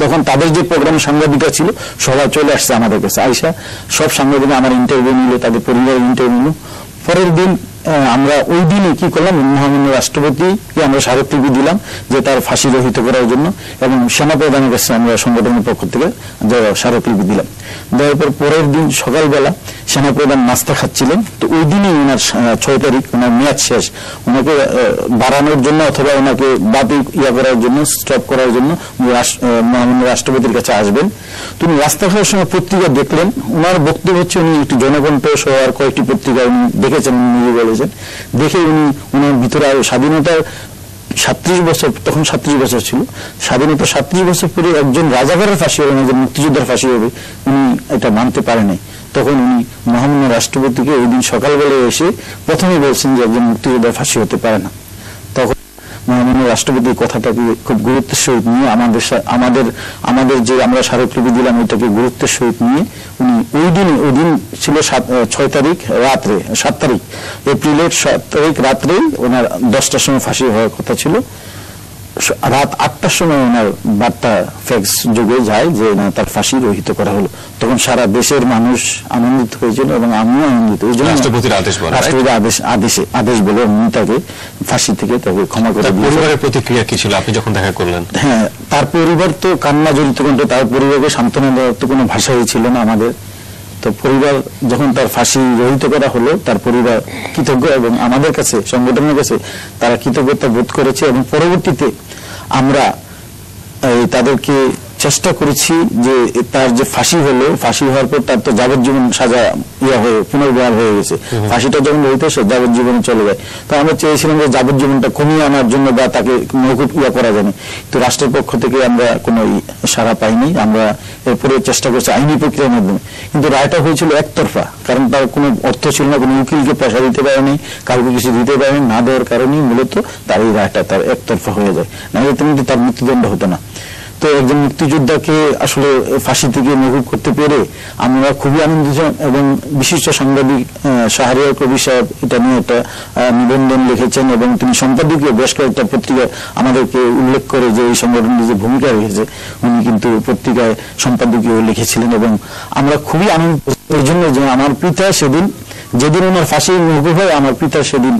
তখন তাদের যে প্রোগ্রাম সাংবাদিকরা ছিল সবাই চলে আসছে আমাদের কাছে, আইসা সব সাংবাদিক আমার ইন্টারভিউ নিল, তাদের পরিবারের ইন্টারভিউ নিল। পরের দিন আমরা ওই দিনে কি করলাম, মহামান্য রাষ্ট্রপতিকে আমরা স্মারকলিপি দিলাম যে তার ফাঁসি রহিত করার জন্য, এবং সেনাপ্রধানের কাছে আমরা সংগঠনের পক্ষ থেকে স্মারকলিপি দিলাম। দেওয়ার পর পরের দিন সকালবেলা সেনাপ্রধান নাস্তা খাচ্ছিলেন। তো ওই দিনই ওনার 6 তারিখ ওনার মেয়াদ শেষ, ওনাকে বাড়ানোর জন্য অথবা ওনাকে বাতিল করার জন্য, স্টপ করার জন্য মহামান্য রাষ্ট্রপতির কাছে আসবেন। তিনি রাস্তা খাওয়ার সময় পত্রিকা দেখলেন, ওনার বক্তব্য হচ্ছে উনি একটি জনকণ্ঠ সহ আর কয়েকটি পত্রিকা উনি দেখেছেন, উনি বলেছেন, দেখে উনি ভিতরে স্বাধীনতার 37 বছর, তখন 37 বছর ছিল, স্বাধীনতা 37 বছর পরে একজন রাজাকারের ফাঁসি হবে না, একজন মুক্তিযোদ্ধার ফাঁসি হবে, উনি এটা মানতে পারেন নাই। তখন উনি মহামান্য রাষ্ট্রপতিকে ওই দিন সকালবেলা এসে প্রথমে বলছেন যে একজন মুক্তিযোদ্ধার ফাঁসি হতে পারে না। তখন মহামান্য রাষ্ট্রপতি কথাটাকে খুব গুরুত্বের সহিত নিয়ে আমাদের যে আমরা স্মারকলিপি দিলাম ওইটাকে গুরুত্বের সহিত নিয়ে উনি ওই দিন ছিল 6 তারিখ রাত্রে, 7 তারিখ এপ্রিলের 7 তারিখ রাত্রে ওনার 10টার সময় ফাঁসি হওয়ার কথা ছিল। রাত 8টার সময় ওনার বার্তা ফ্যাক্স যোগে যায় যে না, তার ফাঁসি রহিত করা হলো। তখন সারা দেশের মানুষ আনন্দিত হয়েছিল এবং আমিও আনন্দিত। ওই জন্য রাষ্ট্রপতির আদেশ বলে উনি তাকে ফাঁসি থেকে তাকে ক্ষমা করে দিয়েছেন। পরিবারের প্রতিক্রিয়া কি ছিল আপনি যখন দেখা করলেন? হ্যাঁ, তার পরিবার তো কান্না জড়িত, কিন্তু তার পরিবারকে সান্ত্বনা দেওয়ার তো কোনো ভাষাই ছিল না আমাদের। তো পরিবার যখন তার ফাঁসি রহিত করা হলো, তার পরিবার কৃতজ্ঞ এবং আমাদের কাছে, সংগঠনের কাছে তারা কৃতজ্ঞতা বোধ করেছে। এবং পরবর্তীতে আমরা তাদেরকে চেষ্টা করেছি যে তার যে ফাঁসি হলো, ফাঁসি হওয়ার পর তার তো যাবজ্জীবন সাজা হয়ে পুনর্বার হয়ে গেছে। ফাঁসিটা যখন হইতো সে যাবজ্জীবনে চলে যায়। তো আমরা চেয়েছিলাম যে যাবজ্জীবনটা কমিয়ে আনার জন্য বা তাকে মওকুফ করা যায়নি, তো রাষ্ট্রের পক্ষ থেকে আমরা কোনো সাড়া পাইনি। আমরা এরপরে চেষ্টা করছি আইনি প্রক্রিয়ার মাধ্যমে, কিন্তু রায়টা হয়েছিল একতরফা, কারণ তার কোনো অর্থ ছিল না, কোনো উকিলকে পয়সা দিতে পারেনি, কাউকে কিছু দিতে পারেনি, না দেওয়ার কারণেই মূলত তার এই রায়টা তার একতরফা হয়ে যায়, না কিন্তু তার মৃত্যুদণ্ড হতো না। তো একজন মুক্তিযোদ্ধাকে আসলে ফাঁসি থেকে মকুব করতে পেরে আমরা খুবই আনন্দিত এবং বিশিষ্ট সাংবাদিক শাহরিয়ার কবির সাহেব এটা নিয়ে একটা নিবন্ধন লিখেছেন এবং তিনি সম্পাদকীয় বেশ কয়েকটা পত্রিকায় আমাদেরকে উল্লেখ করে যে এই সংগঠনের যে ভূমিকা রয়েছে উনি কিন্তু পত্রিকায় সম্পাদকীয় লিখেছিলেন এবং আমরা খুবই আনন্দিত এই জন্য যে আমার পিতা সেদিন যেদিন ওনার ফাঁসি মকুব হয় আমার পিতা সেদিন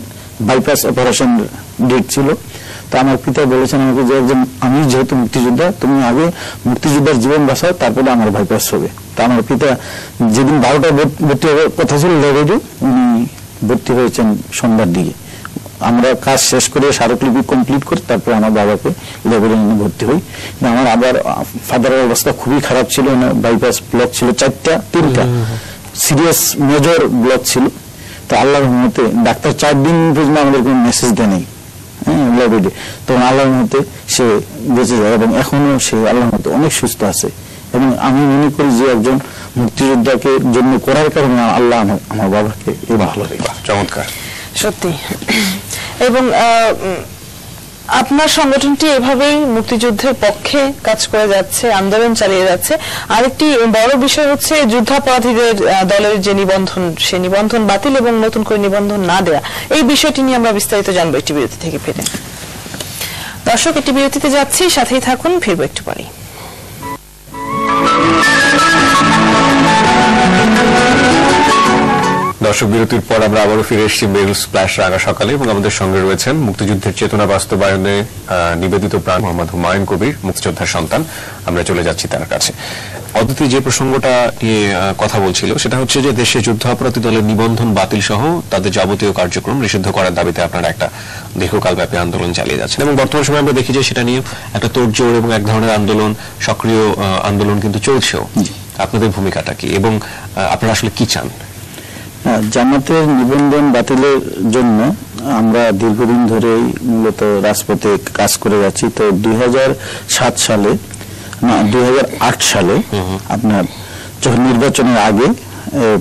বাইপাস অপারেশন ডেট ছিল। তা আমার পিতা বলেছেন আমাকে যে আমি যেহেতু মুক্তিযোদ্ধা তুমি আগে মুক্তিযোদ্ধার জীবন বাঁচাও তারপরে আমার বাইপাস হবে। তা আমার পিতা যেদিন 12টায় ভর্তি হওয়ার কথা ছিল লেবেডে উনি ভর্তি হয়েছেন সন্ধ্যার দিকে। আমরা কাজ শেষ করে স্মারকলিপি কমপ্লিট করে তারপরে আমার বাবাকে লেবেডে নিয়ে ভর্তি হই। আমার আবার ফাদারের অবস্থা খুবই খারাপ ছিল, বাইপাস ব্লক ছিল 3টা সিরিয়াস মেজর ব্লক ছিল। তো আল্লাহর রহমতে ডাক্তার 4 দিন পর্যন্ত আমাদের কোনো মেসেজ দেয় নেই ল্যাবেডে, তো আল্লাহর রহমতে সে বেঁচে যায় এবং এখনো সে আল্লাহর রহমতে অনেক সুস্থ আছে এবং আমি মনে করি যে একজন মুক্তিযোদ্ধাকে জন্য করার কারণে আল্লাহ আমার বাবাকে এই ভালো রেখে। চমৎকার সত্যি। এবং আপনার সংগঠনটি এভাবেই মুক্তিযুদ্ধের পক্ষে কাজ করে যাচ্ছে, আন্দোলন চালিয়ে যাচ্ছে। আরেকটি বড় বিষয় হচ্ছে যুদ্ধাপরাধীদের দলের যে নিবন্ধন, সে নিবন্ধন বাতিল এবং নতুন করে নিবন্ধন না দেয়া, এই বিষয়টি নিয়ে আমরা বিস্তারিত জানবো একটি বিরতি থেকে ফিরে। দর্শক, একটি বিরতিতে যাচ্ছি, সাথেই থাকুন, ফিরবো একটু পরেই। দর্শক, বিরতির পর আমরা আবারও ফিরে এসেছি মেরু স্প্ল্যাশ রাঙা সকালে এবং আমাদের সঙ্গে রয়েছেন মুক্তিযুদ্ধের চেতনা বাস্তবায়নে নিবেদিত প্রাণ মোহাম্মদ হুমায়ুন কবির, মুক্তিযোদ্ধার সন্তান। আমরা চলে যাচ্ছি তার কাছে। অদিতি যে প্রসঙ্গটা নিয়ে কথা বলছিল সেটা হচ্ছে যে দেশে যুদ্ধাপরাধী দলের নিবন্ধন বাতিল সহ তাদের যাবতীয় কার্যক্রম নিষিদ্ধ করার দাবিতে আপনারা একটা দীর্ঘকালব্যাপী আন্দোলন চালিয়ে যাচ্ছেন এবং বর্তমান সময়ে আমরা দেখি যে সেটা নিয়ে একটা তোড়জোড় এবং এক ধরনের আন্দোলন, সক্রিয় আন্দোলন কিন্তু চলছেও। আপনাদের ভূমিকাটা কি এবং আপনারা আসলে কি চান? জামাতের নিবন্ধন বাতিলের জন্য আমরা দীর্ঘদিন ধরেই মূলত রাজপথে কাজ করে যাচ্ছি। তো 2007 সালে 2008 সালে আপনার যখন নির্বাচনের আগে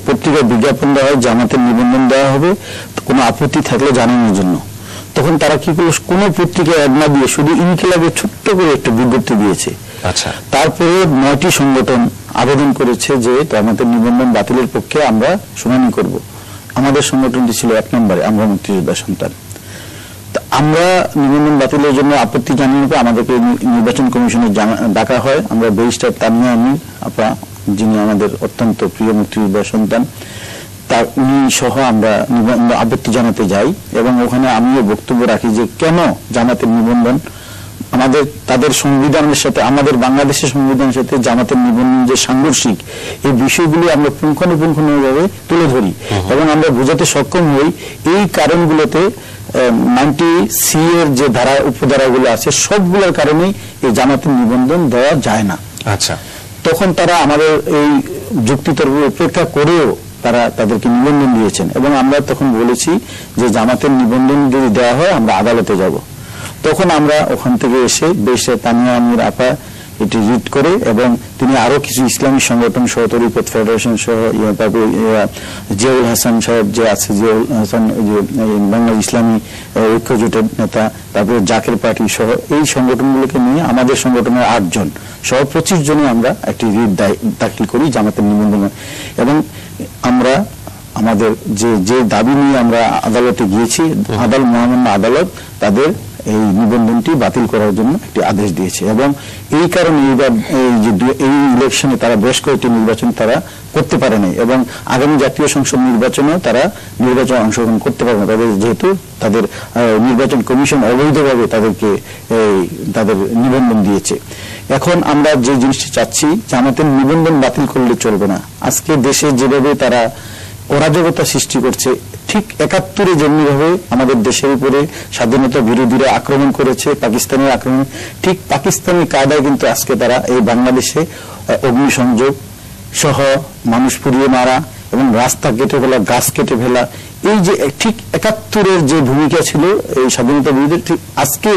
পত্রিকায় বিজ্ঞাপন দেওয়া হয় জামাতের নিবন্ধন দেওয়া হবে, কোনো আপত্তি থাকলে জানানোর জন্য। তখন তারা কি করলো, কোনো পত্রিকায় অ্যাড না দিয়ে শুধু ইনকিলাবে ছোট্ট করে একটা বিজ্ঞপ্তি দিয়েছে। আচ্ছা, তারপরে 9টি সংগঠন আবেদন করেছে যে আমাদের নিবন্ধন বাতিলের পক্ষে আমরা শুনানি করব। আমাদের সংগঠনটি ছিল 1 নম্বরে, আমরা মুক্তিযোদ্ধা সন্তান। আমরা নিবন্ধন বাতিলের জন্য আপত্তি জানিয়ে আমাদেরকে নির্বাচন কমিশনে ডাকা হয়। আমরা ব্যারিস্টার তানিয়া আমির আপা, যিনি আমাদের অত্যন্ত প্রিয় মুক্তিযোদ্ধা সন্তান, তার উনি সহ আমরা আপত্তি জানাতে যাই এবং ওখানে আমিও বক্তব্য রাখি যে কেন জামাতের নিবন্ধন আমাদের তাদের সংবিধানের সাথে, আমাদের বাংলাদেশের সংবিধানের সাথে জামাতের নিবন্ধন যে সাংঘর্ষিক, এই বিষয়গুলি আমরা পুঙ্খানুপুঙ্খভাবে তুলে ধরি এবং আমরা বোঝাতে সক্ষম হই এই কারণগুলোতে 90C এর যে ধারা উপধারাগুলো আছে সবগুলোর কারণেই এই জামাতের নিবন্ধন দেওয়া যায় না। আচ্ছা, তখন তারা আমাদের এই যুক্তিতর্ক উপেক্ষা করেও তারা তাদেরকে নিবন্ধন দিয়েছেন এবং আমরা তখন বলেছি যে জামাতের নিবন্ধন যদি দেওয়া হয় আমরা আদালতে যাব। তখন আমরা ওখান থেকে এসে ব্যারিস্টার তানিয়া আমির আপা এটি রিড করে এবং তিনি আরো কিছু ইসলামী সংগঠন সহ তরিকত ফেডারেশন সহ তারপরে জিয়াউল হাসান সাহেব যে আছে, জিয়াউল হাসান বাংলাদেশ ইসলামী ঐক্য জোটের নেতা, তারপরে জাকের পার্টি সহ এই সংগঠনগুলোকে নিয়ে আমাদের সংগঠনের 8 জন সহ 25 জনে আমরা একটি রিট দাখিল করি জামাতের নিবন্ধন এবং আমরা আমাদের যে দাবি নিয়ে আমরা আদালতে গিয়েছি, মহামান্য আদালত তাদের এই নিবন্ধনটি বাতিল করার জন্য একটি আদেশ দিয়েছে এবং এই কারণে এই ইলেকশনে তারা বেশ কয়েকটি নির্বাচন তারা করতে পারে নাই এবং আগামী জাতীয় সংসদ নির্বাচনেও তারা নির্বাচনে অংশগ্রহণ করতে পারে না, তাদের যেহেতু তাদের নির্বাচন কমিশন অবৈধভাবে তাদেরকে তাদের নিবন্ধন দিয়েছে। এখন আমরা যে জিনিসটি চাচ্ছি, জামাতের নিবন্ধন বাতিল করলে চলবে না। আজকে দেশে যেভাবে তারা অরাজকতা সৃষ্টি করছে, ঠিক 71-এ যেমনিভাবে আমাদের দেশের উপরে স্বাধীনতা বিরোধীরা আক্রমণ করেছে, পাকিস্তানের আক্রমণ, ঠিক পাকিস্তানি কায়দায় কিন্তু আজকে তারা এই বাংলাদেশে অগ্নিসংযোগ সহ মানুষ পুড়িয়ে মারা এবং রাস্তা কেটে ফেলা, গাছ কেটে ফেলা, এই যে ঠিক 71-এর যে ভূমিকা ছিল এই স্বাধীনতা বিরোধী, ঠিক আজকে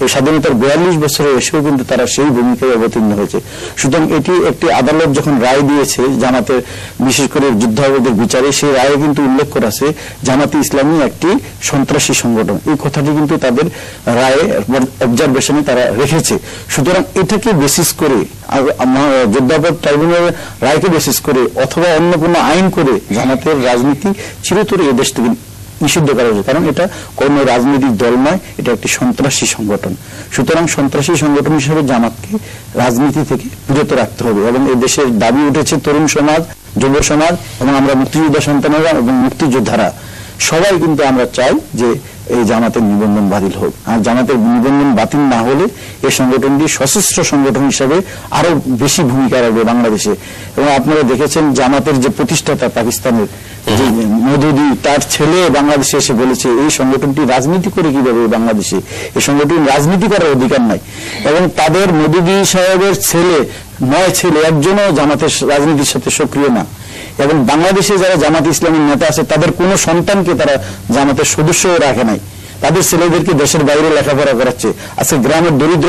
এই স্বাধীনতার 42 বছরে এসেও কিন্তু তারা সেই ভূমিকায় অবতীর্ণ হয়েছে। সুতরাং এটি একটি আদালত যখন রায় দিয়েছে জামাতের বিশেষ করে যুদ্ধাপরাধের বিচারে, সেই রায়ে কিন্তু উল্লেখ করা আছে জামাতে ইসলামী একটি সন্ত্রাসী সংগঠন। এই কথাটি কিন্তু তাদের রায়ে অবজারভেশনে তারা রেখেছে। সুতরাং এটাকে বেসিস করে যুদ্ধাপরাধ ট্রাইব্যুনালের রায়কে বেসিস করে অথবা অন্য কোনো আইন করে জামাতের রাজনীতি চিরতরে এদেশ থেকে নিষিদ্ধ করা হয়েছে, কারণ এটা কোন রাজনৈতিক দল নয়, এটা একটি সন্ত্রাসী সংগঠন। সুতরাং সন্ত্রাসী সংগঠন হিসেবে জামাতকে রাজনীতি থেকে বিরত রাখতে হবে এবং এদেশের দাবি উঠেছে তরুণ সমাজ, যুব সমাজ এবং আমরা মুক্তিযোদ্ধা সন্তানেরা এবং মুক্তিযোদ্ধারা সবাই কিন্তু আমরা চাই যে এই জামাতের নিবন্ধন বাতিল হোক। আর জামাতের নিবন্ধন বাতিল না হলে এই সংগঠনটি সশস্ত্র সংগঠন হিসেবে আরো বেশি ভূমিকা রাখবে বাংলাদেশে। এবং আপনারা দেখেছেন জামাতের যে প্রতিষ্ঠাতা পাকিস্তানের যে মওদুদি, তার ছেলে বাংলাদেশে এসে বলেছে এই সংগঠনটি রাজনীতি করে কিভাবে বাংলাদেশে, এই সংগঠন রাজনীতি করার অধিকার নাই। এবং তাদের মওদুদি সাহেবের ছেলে 9 ছেলে একজনও জামাতের রাজনীতির সাথে সক্রিয় না। এবং বাংলাদেশে যারা জামাত ইসলামীর নেতা আছে তাদের কোনো সন্তানকে তারা জামাতের সদস্য রাখে নাই, তাদের ছেলেদেরকে দেশের বাইরে লেখাপড়া করাচ্ছে। আজকে গ্রামের দরিদ্র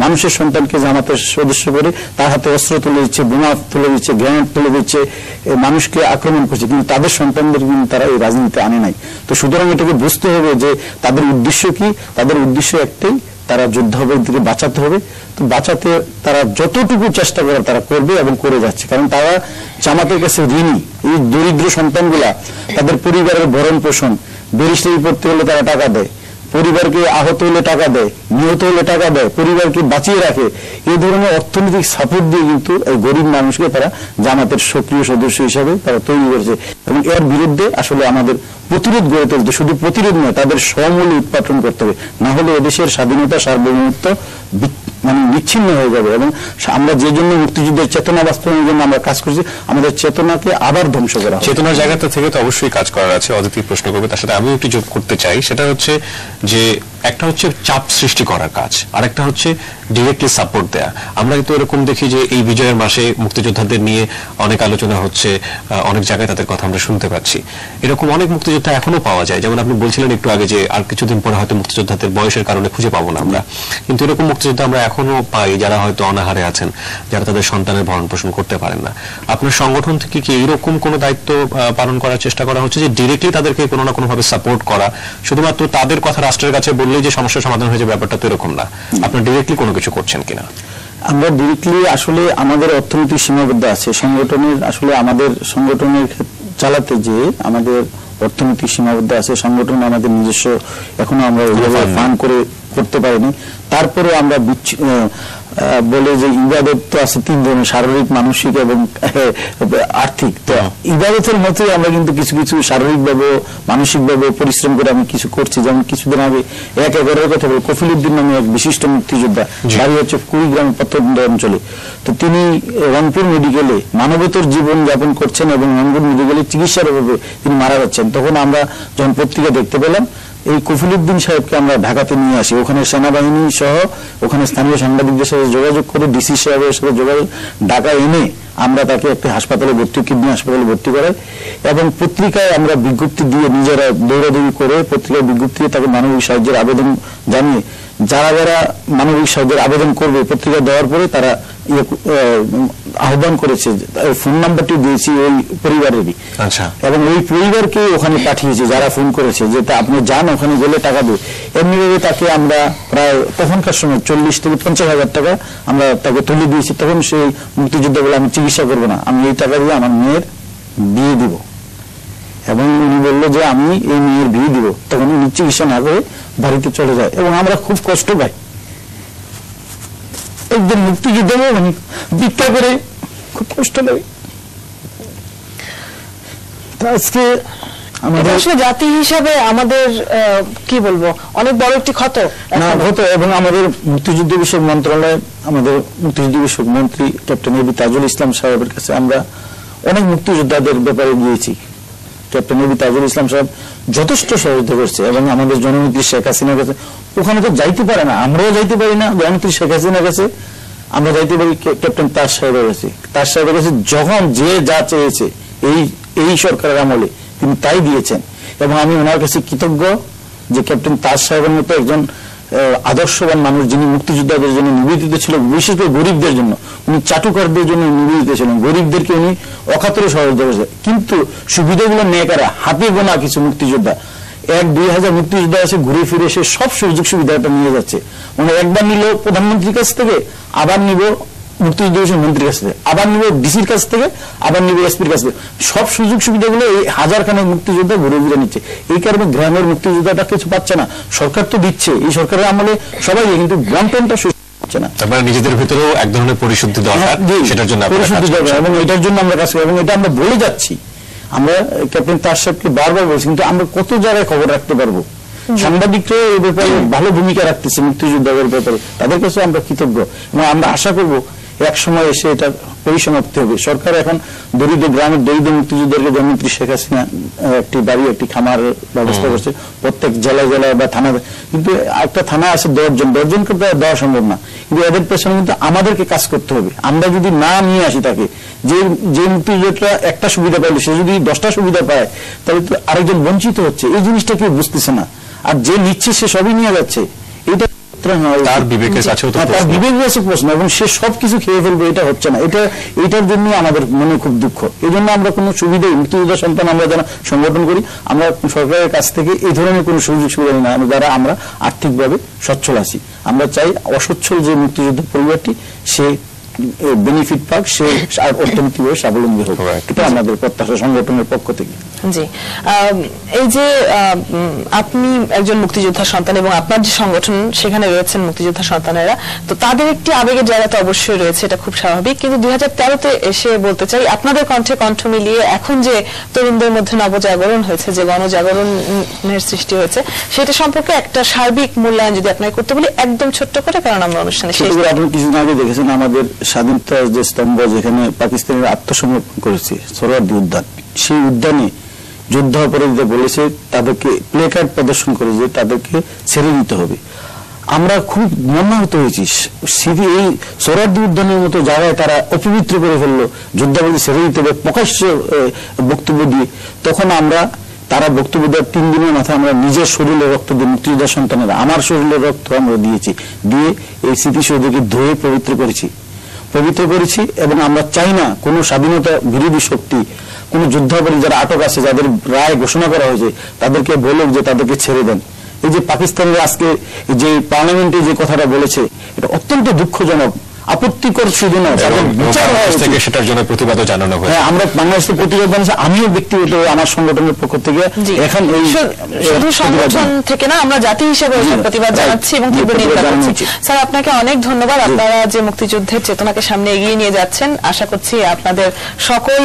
মানুষের সন্তানকে জামাতের সদস্য করে তার হাতে অস্ত্র তুলে দিচ্ছে, বোমা তুলে দিচ্ছে, গ্রেনেড তুলে দিচ্ছে, মানুষকে আক্রমণ করছে, কিন্তু তাদের সন্তানদের কিন্তু তারা এই রাজনীতিতে আনে নাই। তো সুতরাং এটাকে বুঝতে হবে যে তাদের উদ্দেশ্য কি। তাদের উদ্দেশ্য একটাই, তারা যুদ্ধাপরাধীকে বাঁচাতে হবে। তো বাঁচাতে তারা যতটুকু চেষ্টা করে তারা করবে এবং করে যাচ্ছে, কারণ তারা জামাতের কাছে ঋণী। এই দরিদ্র সন্তানগুলা তাদের পরিবারের ভরণ পোষণ, ব্যারিস্টারি পড়তে হলে তারা টাকা দেয়, পরিবারকে আহত হলে টাকা দেয়, নিহত হলে টাকা দেয়, পরিবারকে বাঁচিয়ে রাখে। এই ধরনের অর্থনৈতিক সাপোর্ট দিয়ে কিন্তু এই গরিব মানুষকে তারা জামাতের সক্রিয় সদস্য হিসাবে তারা তৈরি করেছে। এবং এর বিরুদ্ধে আসলে আমাদের প্রতিরোধ গড়ে তুলতে, শুধু প্রতিরোধ নয়, তাদের সমূলে উৎপাদন করতে হবে, না হলে এদেশের স্বাধীনতা সার্বভৌমত্ব মানে বিচ্ছিন্ন হয়ে যাবে। এবং আমরা যে জন্য মুক্তিযুদ্ধের চেতনা বাস্তবায়নের জন্য আমরা কাজ করছি, আমাদের চেতনাকে আবার ধ্বংস করা হবে। চেতনার জায়গাটা থেকে তো অবশ্যই কাজ করার আছে। অদিতি প্রশ্ন করবে, তার সাথে আমিও একটু যোগ করতে চাই। সেটা হচ্ছে যে একটা হচ্ছে চাপ সৃষ্টি করার কাজ, আর একটা হচ্ছে ডিরেক্টলি সাপোর্ট দেয়া। আমরা কিন্তু এরকম দেখি যে এই বিজয়ের মাসে মুক্তিযোদ্ধাদের নিয়ে অনেক আলোচনা হচ্ছে, অনেক জায়গায় তাদের কথা আমরা শুনতে পাচ্ছি। এরকম অনেক মুক্তিযোদ্ধা এখনো পাওয়া যায়, যেমন আপনি বলছিলেন একটু আগে যে আর কিছুদিন পরে হয়তো মুক্তিযোদ্ধাদের বয়সের কারণে খুঁজে পাবো না আমরা, কিন্তু এরকম মুক্তিযোদ্ধা আমরা এখনো পাই যারা হয়তো অনাহারে আছেন, যারা তাদের সন্তানের ভরণ পোষণ করতে পারেন না। আপনার সংগঠন থেকে কি এইরকম কোনো দায়িত্ব পালন করার চেষ্টা করা হচ্ছে যে ডিরেক্টলি তাদেরকে কোনো না কোনো ভাবে সাপোর্ট করা? শুধুমাত্র তাদের কথা রাষ্ট্রের কাছে বললেই যে সমস্যার সমাধান হয়ে যাবে, ব্যাপারটা তো এরকম না। আপনারা ডিরেক্টলি কোনো কিছু করছেন কিনা? আমরা ডিরেক্টলি আসলে আমাদের অর্থনৈতিক সীমাবদ্ধ আছে সংগঠনের, আসলে আমাদের সংগঠনের চালাতে যে আমাদের অর্থনৈতিক সীমাবদ্ধ আছে। সংগঠন আমাদের নিজস্ব এখনো আমরা ওইভাবে ফান্ড করে করতে পারিনি। তারপরে আমরা বলে যে ইবাদত তো আছে 3 ধরনের, শারীরিক, মানসিক এবং আর্থিক। তো ইবাদতের মতোই আমরা কিন্তু কিছু কিছু শারীরিকভাবে মানসিকভাবে পরিশ্রম করে আমি কিছু করছি। যেমন কিছুদিন আগে 1/11 কথা বলে কফিলউদ্দিন নামে এক বিশিষ্ট মুক্তিযোদ্ধা, বাড়ি হচ্ছে কুড়িগ্রাম পত্তন্দ অঞ্চলে। তো তিনি রংপুর মেডিকেলে মানবতর জীবন যাপন করছেন এবং রংপুর মেডিকেলে চিকিৎসার অভাবে তিনি মারা যাচ্ছেন। তখন আমরা যখন পত্রিকা দেখতে পেলাম, এই কফিলউদ্দিন সাহেবকে আমরা ঢাকাতে নিয়ে আসি। ওখানে সেনাবাহিনী সহ ওখানে স্থানীয় সাংবাদিকদের সাথে যোগাযোগ করে ডিসি সাহেবের সাথে যোগাযোগ ঢাকা এনে আমরা তাকে একটা হাসপাতালে ভর্তি, কিডনি হাসপাতালে ভর্তি করাই এবং পত্রিকায় আমরা বিজ্ঞপ্তি দিয়ে নিজেরা দৌড়াদৌড়ি করে পত্রিকায় বিজ্ঞপ্তি দিয়ে তাকে মানবিক সাহায্যের আবেদন জানিয়ে যারা যারা মানবিক সাহায্যের আবেদন করবে পত্রিকা দেওয়ার পরে তারা আহ্বান করেছে, ফোন নাম্বারটি দিয়েছি ওই পরিবারেরই। আচ্ছা। এবং ওই পরিবারকে ওখানে পাঠিয়েছি যারা ফোন করেছে, যে আপনি যান ওখানে গেলে টাকা দেবে। এমনিভাবে তাকে আমরা প্রায় তখনকার সময় 40 থেকে 50 হাজার টাকা আমরা তাকে তুলে দিয়েছি। তখন সেই মুক্তিযোদ্ধা বলে আমি চিকিৎসা করবো না, আমি এই টাকা দিয়ে আমার মেয়ের বিয়ে দিব। এবং উনি বললো যে আমি এই মেয়ের বিয়ে দিব। তখন উনি চিকিৎসা না করে বাড়িতে চলে যায় এবং আমরা খুব কষ্ট পাই। একজন মুক্তিযোদ্ধা মানে ভিক্ষা করে খুব কষ্ট লাগে। আজকে আমাদের জাতি হিসাবে আমাদের কি বলবো অনেক বড় একটি ক্ষত এবং আমাদের মুক্তিযুদ্ধ বিষয়ক মন্ত্রণালয়, আমাদের মুক্তিযুদ্ধ বিষয়ক মন্ত্রী ক্যাপ্টেন এবি তাজুল ইসলাম সাহেবের কাছে আমরা অনেক মুক্তিযোদ্ধাদের ব্যাপারে গিয়েছি। ক্যাপ্টেন এবি তাজুল ইসলাম সাহেব যথেষ্ট সহযোগিতা করছে এবং আমাদের জননেত্রী শেখ হাসিনার কাছে ওখানে তো যাইতে পারে না, আমরাও যাইতে পারি না। জননেত্রী শেখ হাসিনার কাছে আমরা যাইতে পারি ক্যাপ্টেন তাজ সাহেবের কাছে। তাজ সাহেবের কাছে যখন যে যা চেয়েছে এই সরকারের আমলে তিনি তাই দিয়েছেন। এবং আমি ওনার কাছে কৃতজ্ঞ যে ক্যাপ্টেন তাজ সাহেবের মতো একজন আদর্শবান মানুষ যিনি মুক্তিযোদ্ধাদের জন্য নিবেদিত ছিল, বিশেষ করে গরিবদের জন্য উনি চাটুকারদের জন্য নিবেদিত ছিলেন, গরিবদেরকে উনি অকাতরে সহযোগিতা করেছেন। কিন্তু সুবিধাগুলো নেই কারা? হাতে গোনা কিছু মুক্তিযোদ্ধা। 1-2 হাজার মুক্তিযোদ্ধা আছে, ঘুরে ফিরে এসে সব সুযোগ সুবিধাটা নিয়ে যাচ্ছে। মানে একবার নিল প্রধানমন্ত্রীর কাছ থেকে, আবার নিব মুক্তিযুদ্ধ মন্ত্রীর কাছ থেকে, আবার নিব ডিসির কাছ থেকে, আবার নিব এসপির কাছ থেকে। সব সুযোগ সুবিধাগুলো এই হাজারখানেক মুক্তিযোদ্ধা ঘুরে ফিরে নিচ্ছে। এই কারণে গ্রামের মুক্তিযোদ্ধাটা কিছু পাচ্ছে না। সরকার তো দিচ্ছে, এই সরকারের আমলে সবাই, কিন্তু গ্রাম টেনটা হচ্ছে না। তারপরে নিজেদের ভিতরেও এক ধরনের পরিশুদ্ধি দরকার, সেটার জন্য পরিশুদ্ধি দরকার এবং এটার জন্য আমরা কাজ করি এবং এটা আমরা বলে যাচ্ছি। আমরা ক্যাপ্টেন তাজ সাহেবকে বারবার বলছি, কিন্তু আমরা কত জায়গায় খবর রাখতে পারবো? সাংবাদিকরা এই ব্যাপারে ভালো ভূমিকা রাখতেছে মুক্তিযোদ্ধাদের ব্যাপারে, তাদের কাছে আমরা কৃতজ্ঞ এবং আমরা আশা করব এক সময় এসে এটা পরিসমাপ্তি হবে। সরকার এখন দরিদ্র গ্রামের দরিদ্র মুক্তিযোদ্ধাদেরকে জননেত্রী শেখ হাসিনা একটি বাড়ি, একটি খামার ব্যবস্থা করছে প্রত্যেক জেলায় জেলায় বা থানা, কিন্তু একটা থানা আছে 10জনকে দেওয়া সম্ভব না। কিন্তু এদের পেছনে কিন্তু আমাদেরকে কাজ করতে হবে। আমরা যদি না নিয়ে আসি তাকে, যে মুক্তিযোদ্ধাটা একটা সুবিধা পাইলে সে যদি 10টা সুবিধা পায়, তাহলে তো আরেকজন বঞ্চিত হচ্ছে। এই জিনিসটা কেউ বুঝতেছে না, আর যে নিচ্ছে সে সবই নিয়ে যাচ্ছে। এটা তার বিবেকের কাছেও প্রশ্ন এবং সে সবকিছু খেয়ে ফেলবে, এটা হচ্ছে না। এটার জন্য আমাদের মনে খুব দুঃখ। এই জন্য আমরা কোনো সুবিধাই মুক্তিযোদ্ধা সন্তান আমরা যারা সংগঠন করি, আমরা সরকারের কাছ থেকে এই ধরনের কোনো সুযোগ সুবিধা নিই না, যারা আমরা আর্থিকভাবে সচ্ছল আছি। আমরা চাই অসচ্ছল যে মুক্তিযোদ্ধা পরিবারটি সে বেনিফিট পাক, সে অর্থনৈতিকভাবে স্বাবলম্বী হোক, এটা আমাদের প্রত্যাশা সংগঠনের পক্ষ থেকে। জি, এই যে আপনি একজন মুক্তিযোদ্ধা সন্তান এবং আপনার যে সংগঠন সেখানে রয়েছেন মুক্তিযোদ্ধা সন্তানেরা, তো তাদের একটি আবেগের জায়গা তো অবশ্যই রয়েছে, এটা খুব স্বাভাবিক। কিন্তু 2013-তে এসে বলতে চাই, আপনাদের কণ্ঠে কণ্ঠ মিলিয়ে এখন যে তরুণদের মধ্যে নবজাগরণ হয়েছে, যে গণজাগরণের সৃষ্টি হয়েছে, সেটা সম্পর্কে একটা সার্বিক মূল্যায়ন যদি আপনাকে করতে বলি একদম ছোট্ট করে, কারণ আমরা অনুষ্ঠানে শেষ। আপনি কিছুদিন আগে দেখেছেন আমাদের স্বাধীনতার যে স্তম্ভ যেখানে পাকিস্তানের আত্মসমর্পণ করেছে সোহরাওয়ার্দী উদ্যান, সেই উদ্যানে যোদ্ধা অপরাধীরা বলেছে তাদেরকে প্লে কার্ড প্রদর্শন করে যে তাদেরকে ছেড়ে দিতে হবে। আমরা খুব মর্মাহত হয়েছি। এই সোহরাওয়ার্দী উদ্যানের মতো জায়গায় তারা অপবিত্র করে ফেললো, যোদ্ধাবাদী ছেড়ে দিতে হবে প্রকাশ্য বক্তব্য দিয়ে। তখন আমরা তারা বক্তব্য দেওয়ার 3 দিনের মাথায় আমরা নিজের শরীরে রক্ত দিয়ে, মুক্তিযোদ্ধা সন্তানেরা আমার শরীরে রক্ত আমরা দিয়েছি, দিয়ে এই স্মৃতিসৌধকে ধুয়ে পবিত্র করেছি এবং আমরা চাই না কোনো স্বাধীনতা বিরোধী শক্তি, কোন যোদ্ধাপরাধী যারা আটক আছে, যাদের রায় ঘোষণা করা হয়েছে, তাদেরকে বলুক যে তাদেরকে ছেড়ে দেন। এই যে পাকিস্তানের আজকে যে পার্লামেন্টে যে কথাটা বলেছে, এটা অত্যন্ত দুঃখজনক, আপত্তিকর। শুধু না, সেটার জন্য প্রতিবাদও জানানো হয়। হ্যাঁ, আমরা বাংলাদেশের প্রতিবাদ জানাচ্ছি, আমিও ব্যক্তিগত আমার সংগঠনের পক্ষ থেকে। এখন এই শুধু সংগঠন থেকে না, আমরা জাতি হিসেবে প্রতিবাদ জানাচ্ছি এবং তীব্র নিন্দা করছি। স্যার, আপনাকে অনেক ধন্যবাদ। আপনারা যে মুক্তিযুদ্ধের চেতনাকে সামনে এগিয়ে নিয়ে যাচ্ছেন, আশা করছি আপনাদের সকল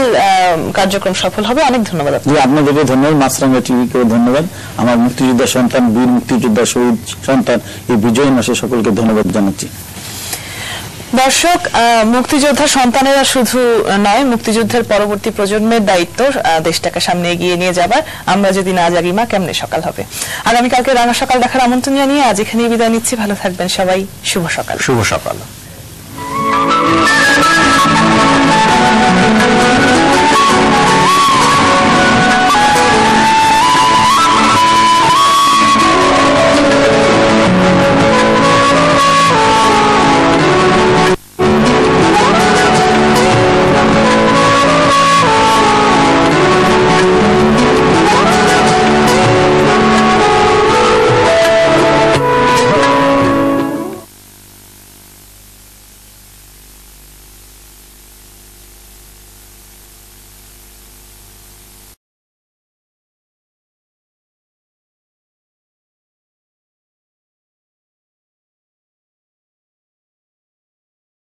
কার্যক্রম সফল হবে। অনেক ধন্যবাদ। আপনাদেরকে ধন্যবাদ, মাছরাঙ্গা টিভিকেও ধন্যবাদ। আমার মুক্তিযোদ্ধা সন্তান, বীর মুক্তিযোদ্ধা শহীদ সন্তান এই বিজয় মাসে সকলকে ধন্যবাদ জানাচ্ছি। দর্শক, মুক্তিযোদ্ধা সন্তানেরা শুধু নয়, মুক্তিযুদ্ধের পরবর্তী প্রজন্মের দায়িত্ব দেশটাকে সামনে এগিয়ে নিয়ে যাবার। আমরা যদি না জাগি মা, কেমনে সকাল হবে? আগামীকালকে রাঙা সকাল দেখার আমন্ত্রণ জানিয়ে আজ এখানেই বিদায় নিচ্ছি। ভালো থাকবেন সবাই। শুভ সকাল। শুভ সকাল।